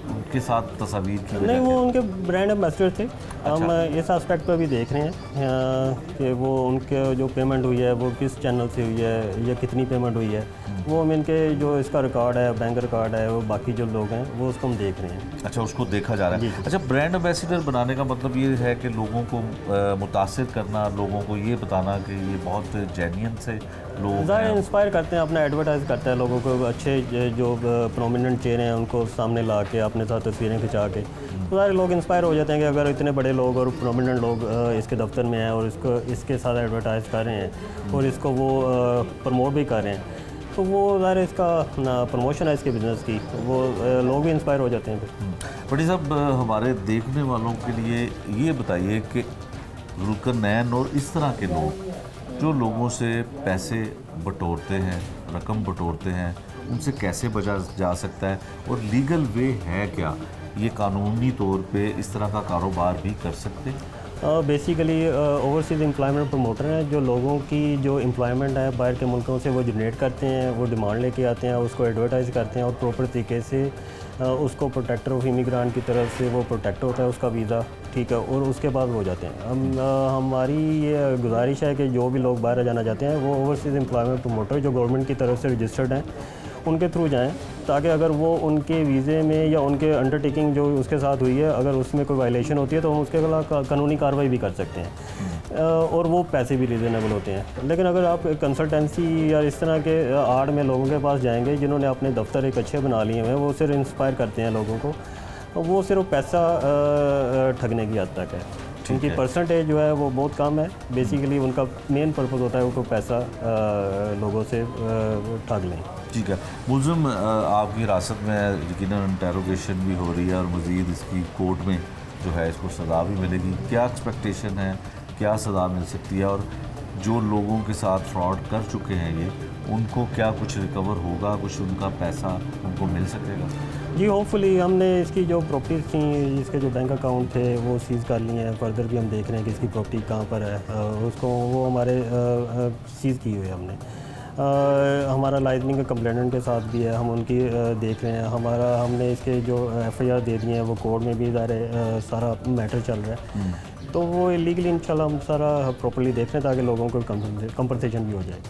उनके साथ तस्वीर की? नहीं, वो उनके ब्रांड एम्बेसडर थे। हम इस एस्पेक्ट पर भी देख रहे हैं कि वो उनके जो पेमेंट हुई है वो किस चैनल से हुई है या कितनी पेमेंट हुई है, वो हम इनके जो इसका रिकॉर्ड है, बैंक रिकॉर्ड है, वो बाकी जो लोग हैं वो उसको हम देख रहे हैं। अच्छा, उसको देखा जा रहा है। अच्छा, ब्रांड एम्बेसडर बनाने का मतलब ये है कि लोगों को मुतासिर करना, लोगों को ये बताना कि ये बहुत जेन्युइन से लोग ज़ाहिर इंस्पायर करते हैं, अपना एडवर्टाइज़ करते हैं, लोगों को अच्छे जो प्रोमिनेंट चेहरे हैं उनको सामने ला के अपने साथ तस्वीरें खिंचा के, तो सारे लोग इंस्पायर हो जाते हैं कि अगर इतने बड़े लोग और प्रोमिनेंट लोग इसके दफ्तर में हैं और इसके साथ एडवर्टाइज़ कर रहे हैं और इसको वो प्रमोट भी कर रहे हैं, तो वो ज़ाहिर इसका प्रमोशन है इसके बिज़नेस की, वो लोग भी इंस्पायर हो जाते हैं। फिर भट्टी साहब, हमारे देखने वालों के लिए ये बताइए कि जुल्करनैन और इस तरह के लोग जो लोगों से पैसे बटोरते हैं, रकम बटोरते हैं, उनसे कैसे बचा जा सकता है और लीगल वे है क्या? ये कानूनी तौर पे इस तरह का कारोबार भी कर सकते हैं? बेसिकली ओवरसीज़ एम्प्लॉयमेंट प्रमोटर हैं, जो लोगों की जो एम्प्लॉयमेंट है बाहर के मुल्कों से वो जनरेट करते हैं, वो डिमांड लेके आते हैं, उसको एडवर्टाइज़ करते हैं और प्रॉपर तरीके से उसको प्रोटेक्टर ऑफ इमिग्रांट की तरफ से वो प्रोटेक्ट होता है उसका वीज़ा, ठीक है, और उसके बाद वो जाते हैं। हमारी ये गुजारिश है कि जो भी लोग बाहर जाना चाहते हैं वो ओवरसीज़ एम्प्लॉयमेंट प्रमोटर जो गवर्नमेंट की तरफ से रजिस्टर्ड हैं उनके थ्रू जाएं, ताकि अगर वो उनके वीज़े में या उनके अंडरटेकिंग जो उसके साथ हुई है अगर उसमें कोई वायलेशन होती है तो हम उसके खिलाफ कानूनी कार्रवाई भी कर सकते हैं और वो पैसे भी रीज़नेबल होते हैं। लेकिन अगर आप कंसल्टेंसी या इस तरह के आड़ में लोगों के पास जाएंगे जिन्होंने अपने दफ्तर एक अच्छे बना लिए हैं, वो सिर्फ इंस्पायर करते हैं लोगों को, वो सिर्फ पैसा ठगने की हद तक है। उनकी परसेंटेज जो है वो बहुत कम है। बेसिकली उनका मेन पर्पस होता है वो पैसा लोगों से ठग लें। ठीक है, मुलज़िम आपकी हिरासत में यकीनन इंटेरोगेशन भी हो रही है और मज़ीद इसकी कोर्ट में जो है इसको सज़ा भी मिलेगी। क्या एक्सपेक्टेशन है, क्या सज़ा मिल सकती है, और जो लोगों के साथ फ्रॉड कर चुके हैं ये उनको क्या कुछ रिकवर होगा, कुछ उनका पैसा उनको मिल सकेगा? जी होपफुली हमने इसकी जो प्रॉपर्टीज़ थी, इसके जो बैंक अकाउंट थे वो सीज़ कर लिए हैं। फर्दर भी हम देख रहे हैं कि इसकी प्रॉपर्टी कहाँ पर है, उसको वो हमारे सीज़ की हुई है हमने। हमारा लाइजनिंग कंप्लेनेंट के साथ भी है, हम उनकी देख रहे हैं। हमने इसके जो FIR दे दिए हैं वो कोर्ट में भी सारा मैटर चल रहा है, तो वो इलीगली इंशाल्लाह हम सारा प्रॉपर्ली देख रहे हैं ताकि लोगों को कंपनसेशन भी हो जाए।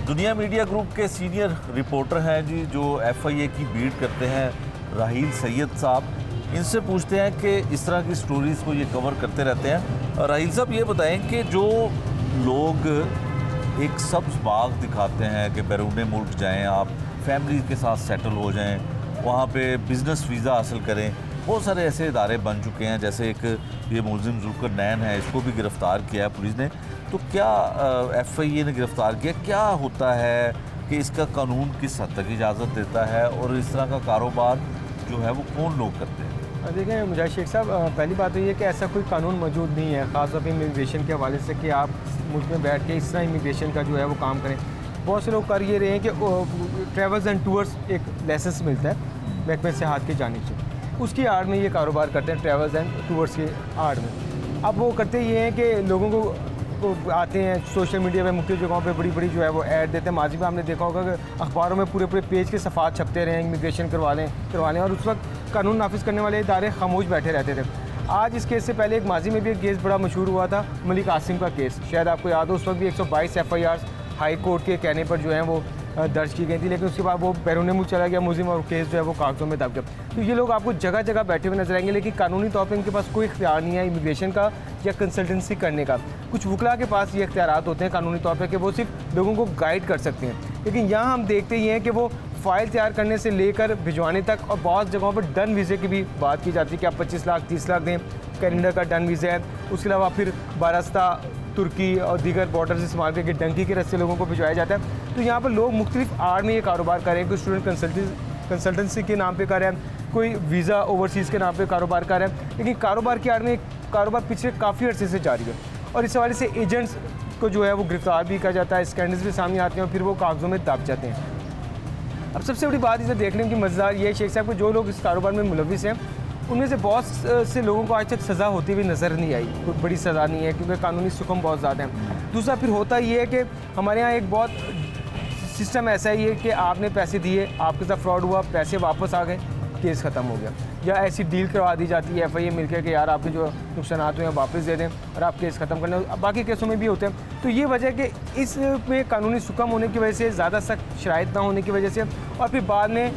दुनिया मीडिया ग्रुप के सीनियर रिपोर्टर हैं जी, जो FIA की बीट करते हैं, राहील सैयद साहब। इनसे पूछते हैं कि इस तरह की स्टोरीज़ को ये कवर करते रहते हैं। राहील साहब ये बताएं कि जो लोग एक सब्ज़ बाग दिखाते हैं कि बैरून मुल्क जाएं, आप फैमिली के साथ सेटल हो जाएं, वहाँ पे बिज़नेस वीज़ा हासिल करें, बहुत सारे ऐसे इदारे बन चुके हैं। जैसे एक ये मुलज़िम जुल्करनैन है, इसको भी गिरफ़्तार किया है पुलिस ने। तो क्या FIA ने गिरफ़्तार किया, क्या होता है कि इसका कानून किस हद तक इजाज़त देता है, और इस तरह का कारोबार जो है वो कौन लोग करते हैं? देखें मुजाहिद शेख साहब, पहली बात तो ये कि ऐसा कोई कानून मौजूद नहीं है ख़ास तौर पर इमिग्रेशन के हवाले से कि आप मुल्क में बैठ के इस तरह इमिग्रेशन का जो है वो काम करें। बहुत से लोग कर ये रहे हैं कि ट्रैवल्स एंड टूर्स एक लाइसेंस मिलता है महकमे सेहत की जानिब से, उसकी आड़ में ये कारोबार करते हैं, ट्रैवल्स एंड टूर्स के आड़ में। अब वो करते ये हैं कि लोगों को आते हैं सोशल मीडिया पे मुख्य जगहों पे बड़ी बड़ी जो है वो ऐड देते हैं। माजी में आपने देखा होगा कि अखबारों में पूरे पूरे पेज के सफ़ात छपते रहे, इमिग्रेशन करवा लें, और उस वक्त कानून नाफिज करने वाले इदारे खामोश बैठे रहते थे। आज इस केस से पहले एक माजी में भी एक केस बड़ा मशहूर हुआ था, मलिक आसिम का केस, शायद आपको याद हो। उस वक्त भी 122 FIR हाई कोर्ट के कहने पर जो है वो दर्ज की गई थी, लेकिन उसके बाद वो बैरून मुल्क चला गया मुलज़िम और केस जो है वो कागज़ों में दब गया। तो ये लोग आपको जगह जगह बैठे हुए नजर आएंगे, लेकिन कानूनी तौर पर इनके पास कोई इख्तियार नहीं है इमिग्रेशन का या कंसल्टेंसी करने का। कुछ वकला के पास ये इख्तियारात होते हैं कानूनी तौर पर कि वो सिर्फ लोगों को गाइड कर सकते हैं, लेकिन यहाँ हम देखते ही हैं कि वो फ़ाइल तैयार करने से लेकर भिजवाने तक, और बहुत जगहों पर डन वीज़े की भी बात की जाती है कि आप 25 लाख 30 लाख दें, कैनेडा का डन वीज़ा है। उसके अलावा फिर बारस्ता, तुर्की और दीगर बॉर्डर से इस्तेमाल करके डंकी के रस्ते लोगों को भिजवाया जाता है। तो यहाँ पर लोग मुख्तलिफ आड़ में ये कारोबार कर रहे हैं। कोई स्टूडेंट कंसल्टेंसी के नाम पे कर रहे हैं, कोई वीज़ा ओवरसीज़ के नाम पे कारोबार कर रहे हैं, लेकिन कारोबार की आड़ में कारोबार पिछले काफ़ी अर्से से जारी है, और इस हवाले से एजेंट्स को जो है वो गिरफ्तार भी किया जाता है, स्कैंडल्स भी सामने आते हैं और फिर वो कागज़ों में दब जाते हैं। अब सबसे बड़ी बात इसे देखने की मज़ेदार ये है शेख साहब को, जो लोग इस कारोबार में मुलविस हैं उनमें से बहुत से लोगों को आज तक सज़ा होती हुई नज़र नहीं आई, कोई बड़ी सज़ा नहीं है, क्योंकि कानूनी सुकम बहुत ज़्यादा है। दूसरा फिर होता ये है कि हमारे यहाँ एक बहुत सिस्टम ऐसा ही है कि आपने पैसे दिए, आपके साथ फ्रॉड हुआ, पैसे वापस आ गए, केस ख़त्म हो गया, या ऐसी डील करवा दी जाती है FIA मिलकर कि यार आपके जो नुकसान हुए हैं वापस दे दें और आप केस ख़त्म करने। बाकी केसों में भी होते हैं। तो ये वजह है कि इसमें कानूनी सुकम होने की वजह से, ज़्यादा सख्त शराइत ना होने की वजह से, और फिर बाद में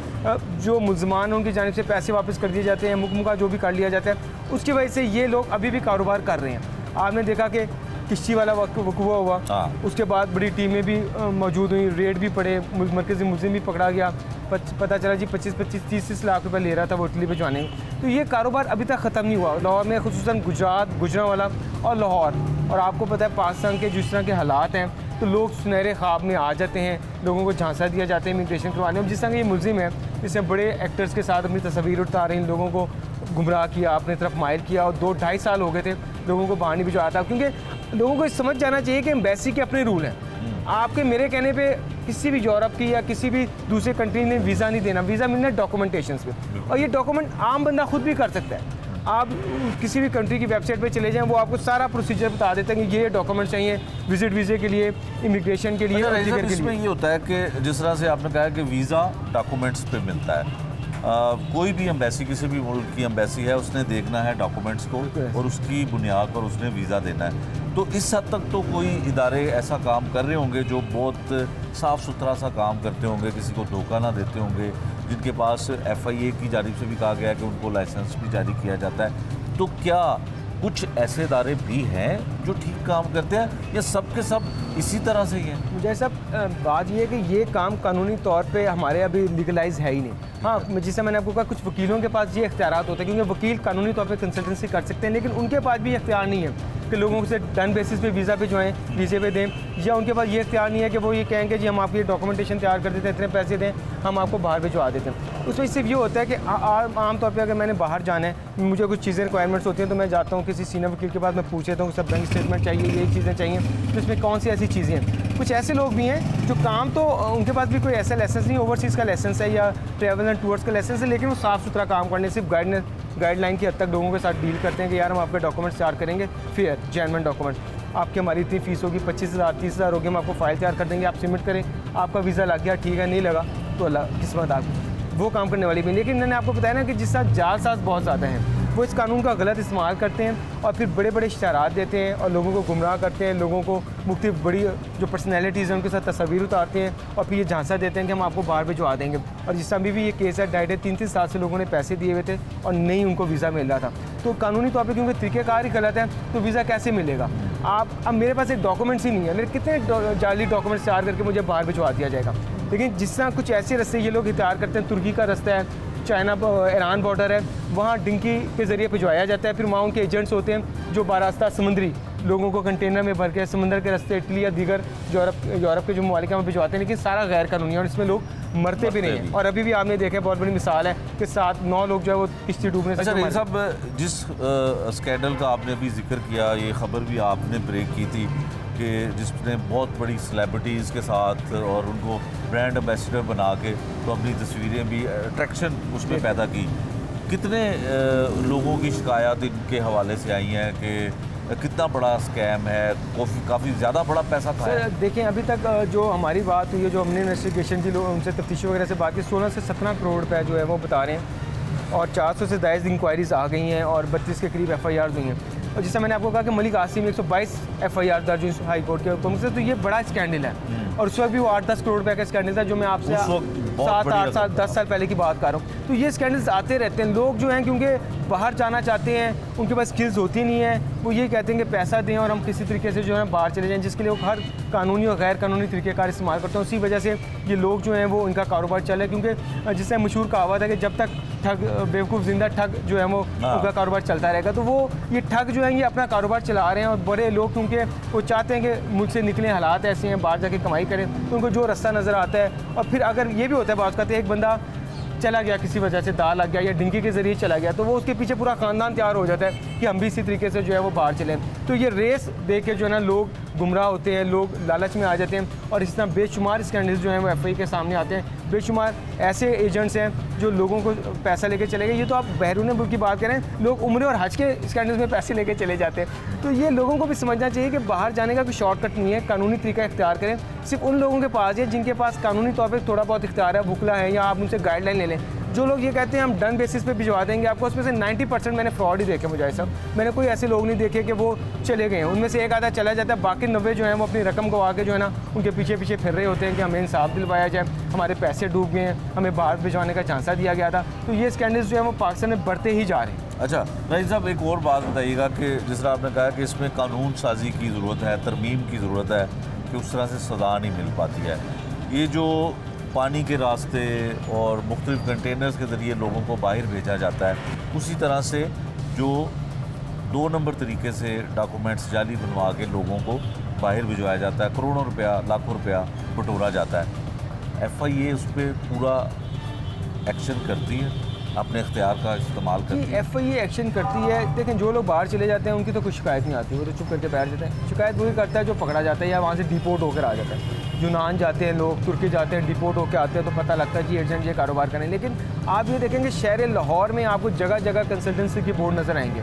जो मुलजमान उनकी जानिब से पैसे वापस कर दिए जाते हैं, मुकमुका जो भी कर लिया जाता है, उसकी वजह से ये लोग अभी भी कारोबार कर रहे हैं। आपने देखा कि किश्ती वाला वकूआ हुआ, उसके बाद बड़ी टीमें भी मौजूद हुई, रेड भी पड़े, मरकज़ी मुलज़िम भी पकड़ा गया, पता चला जी 25-30 लाख रुपए ले रहा था वो इटली भिजवाने। तो ये कारोबार अभी तक ख़त्म नहीं हुआ लाहौर में, खुसूसन गुजरात, गुजरांवाला और लाहौर। और आपको पता है पाकिस्तान के जिस तरह के हालात हैं, तो लोग सुनहरे ख्वाब में आ जाते हैं, लोगों को झांसा दिया जाता है इमिग्रेशन करवाने में। जिस तरह ये मुलजिम है, इसने बड़े एक्टर्स के साथ अपनी तस्वीर उतार रही, लोगों को गुमराह किया, अपनी तरफ माइल किया, और 2-2.5 साल हो गए थे लोगों को बाहर नहीं भिजवाया था। क्योंकि लोगों को समझ जाना चाहिए कि एम्बेसी के अपने रूल हैं। आपके मेरे कहने पे किसी भी यूरोप की या किसी भी दूसरे कंट्री ने वीज़ा नहीं देना, वीज़ा मिलना डॉक्यूमेंटेशंस पे, और ये डॉक्यूमेंट आम बंदा खुद भी कर सकता है। आप किसी भी कंट्री की वेबसाइट पे चले जाएं, वो आपको सारा प्रोसीजर बता देते हैं कि ये डॉक्यूमेंट चाहिए विजिट वीज़े के लिए, इमिग्रेशन के लिए, और अच्छा, के इसमें लिए। ये होता है कि जिस तरह से आपने कहा कि वीज़ा डॉक्यूमेंट्स पे मिलता है, कोई भी एम्बेसी, किसी भी मुल्क की एम्बेसी है, उसने देखना है डॉक्यूमेंट्स को और उसकी बुनियाद पर उसने वीज़ा देना है। तो इस हद तक तो कोई इदारे ऐसा काम कर रहे होंगे जो बहुत साफ़ सुथरा सा काम करते होंगे, किसी को धोखा ना देते होंगे, जिनके पास FIA की जानिब से भी कहा गया है कि उनको लाइसेंस भी जारी किया जाता है। तो क्या कुछ ऐसे इदारे भी हैं जो ठीक काम करते हैं, या सब के सब इसी तरह से ही हैं? मुझे सब बात ये है कि ये काम कानूनी तौर पे हमारे अभी लीगलाइज है ही नहीं। हाँ, जैसे मैंने आपको कहा, कुछ वकीलों के पास ये इख्तियारात होते हैं, क्योंकि वकील कानूनी तौर पे कंसल्टेंसी कर सकते हैं, लेकिन उनके पास भी इख्तियार नहीं है कि लोगों से डन बेसिस पे वीज़ा पे जो है वीज़े पे दें, या उनके पास ये इख्तियार नहीं है कि वो ये कहेंगे जी हम आपकी डॉक्यूमेंटेशन तैयार कर देते हैं, इतने पैसे दें, हम आपको बाहर भिजवा देते हैं। उसमें सिर्फ ये होता है कि आमतौर पर अगर मैंने बाहर जाना है, मुझे कुछ चीज़ें रिक्वायरमेंट्स होती हैं, तो मैं जाता हूँ किसी सीनियर वकील के पास, मैं पूछ लेता हूँ सब बैंक स्टेटमेंट चाहिए, ये चीज़ें चाहिए, तो इसमें कौन सी ऐसी चीज़ें हैं। कुछ ऐसे लोग भी हैं जो काम तो उनके पास भी कोई ऐसा लाइसेंस नहीं, ओवरसीज़ का लाइसेंस है या ट्रैवल एंड टूर्स का लाइसेंस है, लेकिन वो साफ़ सुथरा काम करने, सिर्फ गाइडलाइन की हद तक लोगों के साथ डील करते हैं कि यार हम आपके डॉक्यूमेंट्स तैयार करेंगे, फेयर जेन्युइन डॉक्यूमेंट, आपकी हमारी इतनी फ़ीस होगी, 25,000 30,000 होगी, हम आपको फ़ाइल तैयार कर देंगे, आप सबमिट करें, आपका वीज़ा लग गया, ठीक है, नहीं लगा तो अल्लाह किस्मत आपकी। वो काम करने वाली भी, लेकिन मैंने आपको बताया ना कि जिस तरह जालसाज बहुत ज़्यादा हैं, वो इस कानून का गलत इस्तेमाल करते हैं और फिर बड़े बड़े इश्तिहारात देते हैं और लोगों को गुमराह करते हैं, लोगों को मुख्तलिफ बड़ी जो पर्सनैलिटीज़ हैं उनके साथ तस्वीर उतारते हैं और फिर ये झांसा देते हैं कि हम आपको बाहर भिजवा देंगे। और जिस अभी भी ये केस है, 2.5-3 साल से लोगों ने पैसे दिए हुए थे और नहीं उनको वीज़ा मिल रहा था। तो कानूनी तौर पर क्योंकि तरीक़ेकार ही गलत है, तो वीज़ा कैसे मिलेगा? अब मेरे पास एक डॉक्यूमेंट्स ही नहीं है, मेरे कितने जाली डॉक्यूमेंट्स तैयार करके मुझे बाहर भिजवा दिया जाएगा। लेकिन जिस तरह कुछ ऐसे रास्ते ये लोग इख्तियार करते हैं, तुर्की का रास्ता है, चाइना ईरान बॉर्डर है, वहाँ डिंकी के ज़रिए भिजवाया जाता है, फिर वहाँ उनके एजेंट्स होते हैं जो बारास्ता समुद्री लोगों को कंटेनर में भर के समंदर के रास्ते इटली या दीगर यूरोप के जो ममालिक में भिजवाते हैं, लेकिन सारा गैर कानूनी है और इसमें लोग मरते भी नहीं हैं। और अभी भी आपने देखा, बहुत बड़ी मिसाल है कि 7-9 लोग जो है वो किश्ती डूबने से। अच्छा साहब, जिस स्कैंडल का आपने अभी जिक्र किया, ये खबर भी आपने ब्रेक की थी कि जिसने बहुत बड़ी सेलिब्रिटीज़ के साथ और उनको ब्रांड एम्बेसडर बना के तो अपनी तस्वीरें भी अट्रैक्शन उसमें पैदा की, कितने लोगों की शिकायत इनके हवाले से आई हैं कि कितना बड़ा स्कैम है, काफ़ी ज़्यादा बड़ा पैसा था? सर देखें, अभी तक जो हमारी बात हुई है, जो हमने इन्वेस्टिगेशन की लोग उनसे तफ्तीश वगैरह से बात की, 16 से 17 करोड़ रुपये जो है वो बता रहे हैं और 400 से ज़ायद इंक्वायरीज़ आ गई हैं और 32 के करीब FIR हुई हैं। और जैसे मैंने आपको कहा कि मलिक आसिम 122 FIR दर्ज हुई हाई कोर्ट के हुक्म से, तो ये बड़ा स्कैंडल है। और उस वक्त भी वो 8-10 करोड़ रुपये का स्कैंडल था, जो मैं आपसे 7-8 साल 10 साल पहले की बात कर रहा हूँ। तो ये स्कैंडल्स आते रहते हैं। लोग जो हैं क्योंकि बाहर जाना चाहते हैं, उनके पास स्किल्स होती नहीं है, वो ये कहते हैं कि पैसा दें और हम किसी तरीके से जो है बाहर चले जाएं, जिसके लिए वो हर कानूनी और गैर कानूनी तरीक़ेकार इस्तेमाल करते हैं। उसी वजह से ये लोग जो हैं वो इनका कारोबार चल रहा है, क्योंकि जिससे मशहूर कहावत है कि जब तक ठग बेवकूफ़ जिंदा ठग जो है वो उनका कारोबार चलता रहेगा। तो वो ये ठग जो है ये अपना कारोबार चला रहे हैं और बड़े लोग क्योंकि वो चाहते हैं कि मुल्क से निकलें, हालात ऐसे हैं, बाहर जाके कमाई करें, तो उनको जो रास्ता नज़र आता है। और फिर अगर ये भी होता है, बात करते हैं एक बंदा चला गया किसी वजह से, दाल लग गया या डिंकी के ज़रिए चला गया, तो वो उसके पीछे पूरा ख़ानदान तैयार हो जाता है कि हम भी इसी तरीके से जो है वो बाहर चलें। तो ये रेस देख के जो है ना लोग गुमराह होते हैं, लोग लालच में आ जाते हैं और इस तरह बेशुमार स्कैंडल्स जो हैं वो FIA के सामने आते हैं। बेशुमार ऐसे एजेंट्स हैं जो लोगों को पैसा लेके चले गए। ये तो आप बैरून मुल्क की बात करें, लोग उम्र और हज के स्कैंडल्स में पैसे लेके चले जाते हैं। तो ये लोगों को भी समझना चाहिए कि बाहर जाने का कोई शॉर्टकट नहीं है, कानूनी तरीका इख्तियार करें। सिर्फ उन लोगों के पास है जिनके पास कानूनी तौर पर थोड़ा बहुत इख्तियार है, बुकला है, या आप उनसे गाइडलाइन ले लें। जो लोग ये कहते हैं हम डन बेसिस पे भिजवा देंगे आपको, उसमें से 90% मैंने फ्रॉड ही देखे मुझे सब। मैंने कोई ऐसे लोग नहीं देखे कि वो चले गए हैं। उनमें से एक आधा चला जाता है, बाकी 90 जो हैं वो अपनी रकम गवा के जो है ना उनके पीछे पीछे फिर रहे होते हैं कि हमें इंसाफ दिलवाया जाए, हमारे पैसे डूब गए हैं, हमें बाहर भिजवाने का झांसा दिया गया था। तो ये स्कैंडल्स जो है वो पाकिस्तान में बढ़ते ही जा रहे हैं। अच्छा नाज़िर साहब, एक और बात बताइएगा कि जिस तरह आपने कहा कि इसमें कानून साजी की ज़रूरत है, तरमीम की ज़रूरत है कि उस तरह से सज़ा नहीं मिल पाती है। ये जो पानी के रास्ते और मुख्तलिफ कंटेनर्स के ज़रिए लोगों को बाहर भेजा जाता है, उसी तरह से जो 2 नंबर तरीके से डॉक्यूमेंट्स जाली बनवा के लोगों को बाहर भिजवाया जाता है, करोड़ों रुपया, लाखों रुपया बटोरा जाता है। FIA उस पर पूरा एक्शन करती है, अपने इख्तियार का इस्तेमाल करती है। FIA एक्शन करती है। देखें, जो लोग बाहर चले जाते हैं उनकी तो कोई शिकायत नहीं आती, वो तो चुप करके बैठ जाते हैं। शिकायत वही करता है जो पकड़ा जाता है या वहाँ से डिपोर्ट होकर आ जाता है। यूनान जाते हैं लोग, तुर्की जाते हैं, डिपोर्ट होकर आते हैं तो पता लगता है कि एजेंट ये कारोबार करें। लेकिन आप ये देखेंगे शहर लाहौर में आपको जगह जगह कंसल्टेंसी के बोर्ड नज़र आएंगे।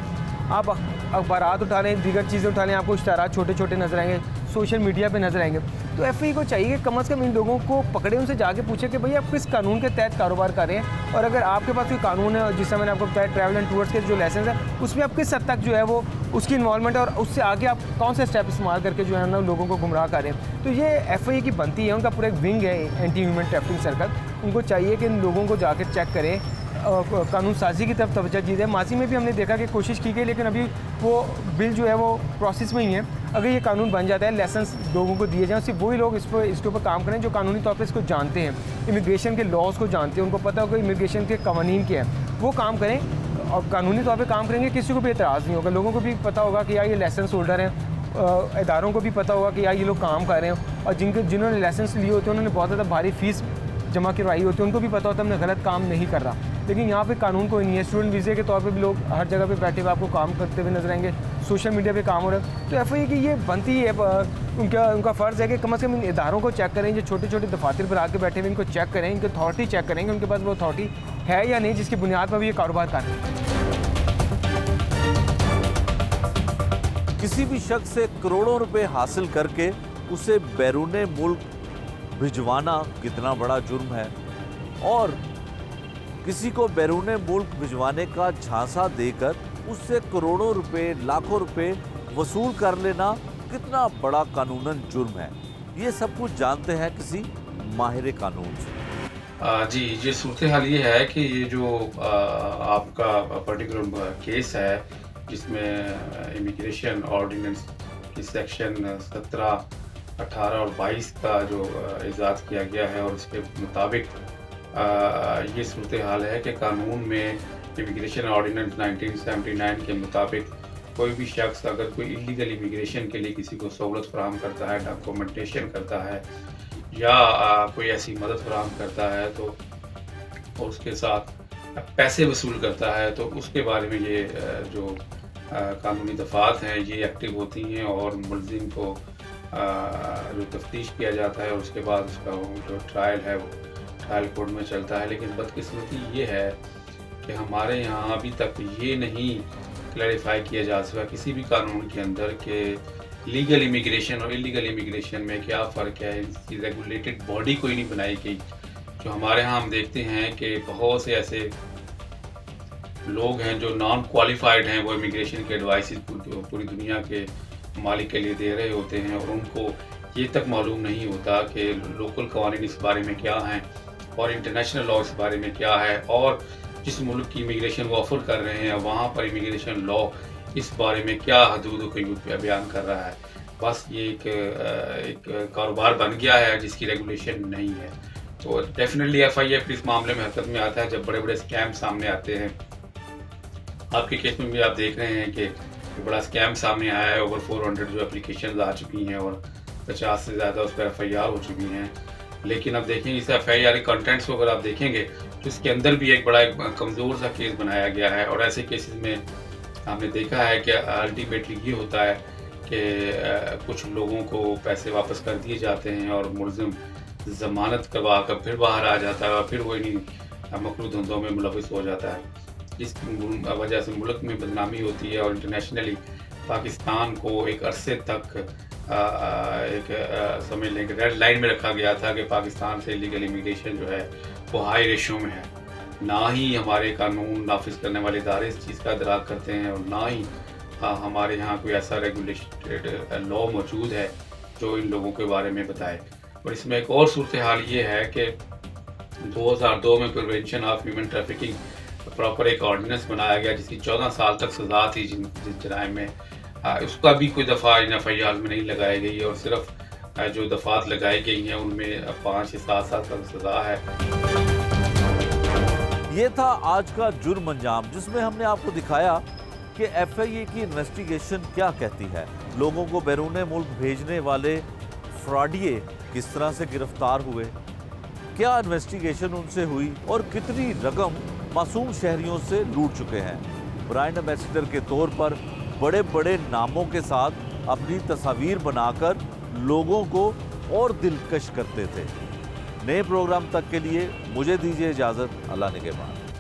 आप अखबारात उठा लें, दीगर चीज़ें उठा लें, आपको इश्तारात छोटे छोटे नज़र आएंगे, सोशल मीडिया पे नज़र आएंगे। तो FIA को चाहिए कि कम से कम इन लोगों को पकड़े, उनसे जाके पूछे कि भाई आप किस कानून के तहत कारोबार कर रहे हैं, और अगर आपके पास कोई कानून है, जिससे मैंने आपको बताया ट्रैवल एंड टूर्स के जो लाइसेंस है, उसमें आप किस हद तक जो है वो उसकी इन्वॉल्वमेंट है और उससे आगे आप कौन से स्टेप इस्तेमाल करके जो है ना लोगों को गुमराह कर रहे हैं। तो ये FIA की बनती है, उनका पूरा एक विंग है एंटी ह्यूमन ट्रैफिकिंग सर्कल। उनको चाहिए कि इन लोगों को जाकर चेक करें, कानून साजी की तरफ तवज्जो दी है। माजी में भी हमने देखा कि कोशिश की गई, लेकिन अभी वो बिल जो है वो प्रोसेस में ही है। अगर ये कानून बन जाता है, लाइसेंस लोगों को दिए जाएँ, सिर्फ वही लोग इसके ऊपर काम करें जो कानूनी तौर पर इसको जानते हैं, इमिग्रेशन के लॉज को जानते हैं, उनको पता होगा इमिग्रेशन के कवानीन क्या है, वो काम करें और कानूनी तौर पे काम करेंगे। किसी को भी एतराज़ नहीं होगा, लोगों को भी पता होगा कि यार ये लाइसेंस होल्डर हैं, इदारों को भी पता होगा कि यार ये लोग काम कर रहे हैं, और जिन्होंने लाइसेंस लिए होते हैं उन्होंने बहुत ज़्यादा भारी फीस जमा करवाई होती है, उनको भी पता होता है हमने गलत काम नहीं कर रहा। लेकिन यहाँ पे कानून कोई नहीं है। स्टूडेंट वीज़े के तौर पे भी लोग हर जगह पे बैठे हुए आपको काम करते हुए नजर आएंगे, सोशल मीडिया पे काम हो रहा है। तो FIA की ये बनती है, उनका फ़र्ज़ है कि कम से कम इन इदारों को चेक करें, जो छोटे छोटे दफातर पर आके बैठे हुए इनको चेक करें, इनकी अथॉरिटी चेक करेंगे, उनके पास वो अथॉरिटी है या नहीं जिसकी बुनियाद पर भी ये कारोबार कर रहे हैं। किसी भी शख्स से करोड़ों रुपए हासिल करके उसे बैरूने मुल्क भिजवाना कितना बड़ा जुर्म है, और किसी को बैरूने मुल्क भिजवाने का झांसा देकर उससे करोड़ों रुपए, लाखों रुपए वसूल कर लेना कितना बड़ा कानूनन जुर्म है। ये सब कुछ जानते हैं किसी माहिर कानून से। जी, ये सूरत हाल ये है कि ये जो आपका पर्टिकुलर केस है जिसमें इमिग्रेशन ऑर्डिनेंस की सेक्शन 17, 18 और 22 का जो इजाद किया गया है, और उसके मुताबिक ये सूरत हाल है कि कानून में इमिग्रेशन ऑर्डिनेंस 1979 के मुताबिक कोई भी शख्स अगर कोई इलीगल इमिग्रेशन के लिए किसी को सहूलत फराहम करता है, डॉक्यूमेंटेशन करता है या कोई ऐसी मदद फराहम करता है तो और उसके साथ पैसे वसूल करता है, तो उसके बारे में ये जो कानूनी दफात हैं ये एक्टिव होती हैं और मुलजिम को जो तफ्तीश किया जाता है और उसके बाद उसका जो ट्रायल है वो ट्रायल कोर्ट में चलता है। लेकिन बदकिस्मती ये है कि हमारे यहाँ अभी तक ये नहीं क्लैरिफाई किया जा सका किसी भी कानून के अंदर कि लीगल इमिग्रेशन और इलीगल इमिग्रेशन में क्या फ़र्क है। इसकी रेगुलेटेड बॉडी कोई नहीं बनाई गई। जो हमारे यहाँ हम देखते हैं कि बहुत से ऐसे लोग हैं जो नॉन क्वालिफाइड हैं, वो इमिग्रेशन के एडवाइस पूरी दुनिया के मालिक के लिए दे रहे होते हैं और उनको ये तक मालूम नहीं होता कि लोकल कवानीन इस बारे में क्या हैं और इंटरनेशनल लॉ इस बारे में क्या है, और जिस मुल्क की इमिग्रेशन वो ऑफर कर रहे हैं वहाँ पर इमिग्रेशन लॉ इस बारे में क्या हदूद को बयान कर रहा है। बस ये एक कारोबार बन गया है जिसकी रेगुलेशन नहीं है। तो डेफिनेटली FIA इस मामले में हरकत में आता है जब बड़े बड़े स्कैम सामने आते हैं। आपके केस में भी आप देख रहे हैं कि बड़ा स्कैम सामने आया है। ओवर 400 जो एप्लीकेशन आ चुकी हैं और 50 से ज़्यादा उस पर FIR हो चुकी हैं। लेकिन अब देखेंगे इस FIR के कंटेंट्स को अगर आप देखेंगे तो इसके अंदर भी एक बड़ा कमज़ोर सा केस बनाया गया है। और ऐसे केसेस में हमने देखा है कि अल्टीमेटली ये होता है कि कुछ लोगों को पैसे वापस कर दिए जाते हैं और मुलजिम ज़मानत करवा कर फिर बाहर आ जाता है और फिर वो इन्हीं मकरू धंधों में मुलविस हो जाता है। इस वजह से मुल्क में बदनामी होती है और इंटरनेशनली पाकिस्तान को एक अरसे तक समझ लें कि रेड लाइन में रखा गया था कि पाकिस्तान से इलीगल इमिग्रेशन जो है वो हाई रेशो में है। ना ही हमारे कानून नाफिज करने वाले इदारे इस चीज़ का इदराक करते हैं और ना ही हमारे यहाँ कोई ऐसा रेगुलेटेड लॉ मौजूद है जो इन लोगों के बारे में बताए। और इसमें एक और सूरत हाल ये है कि 2002 में prevention of human trafficking proper एक ऑर्डिनेंस बनाया गया जिसकी 14 साल तक सज़ा थी जिस जराइम में, उसका भी कोई दफ़ा इन FIR में नहीं लगाई गई और सिर्फ जो दफ़ात लगाई गई हैं उनमें 5 से 7 साल तक सज़ा है। ये था आज का जुर्म अंजाम जिसमें हमने आपको दिखाया कि FIA की इन्वेस्टिगेशन क्या कहती है। लोगों को बैरून मुल्क भेजने वाले फ्रॉडिये किस तरह से गिरफ्तार हुए, क्या इन्वेस्टिगेशन उनसे हुई और कितनी रकम मासूम शहरियों से लूट चुके हैं। ब्रांड एम्बेसडर के तौर पर बड़े बड़े नामों के साथ अपनी तस्वीर बनाकर लोगों को और दिलकश करते थे। नए प्रोग्राम तक के लिए मुझे दीजिए इजाज़त। अल्लाह निगहबान।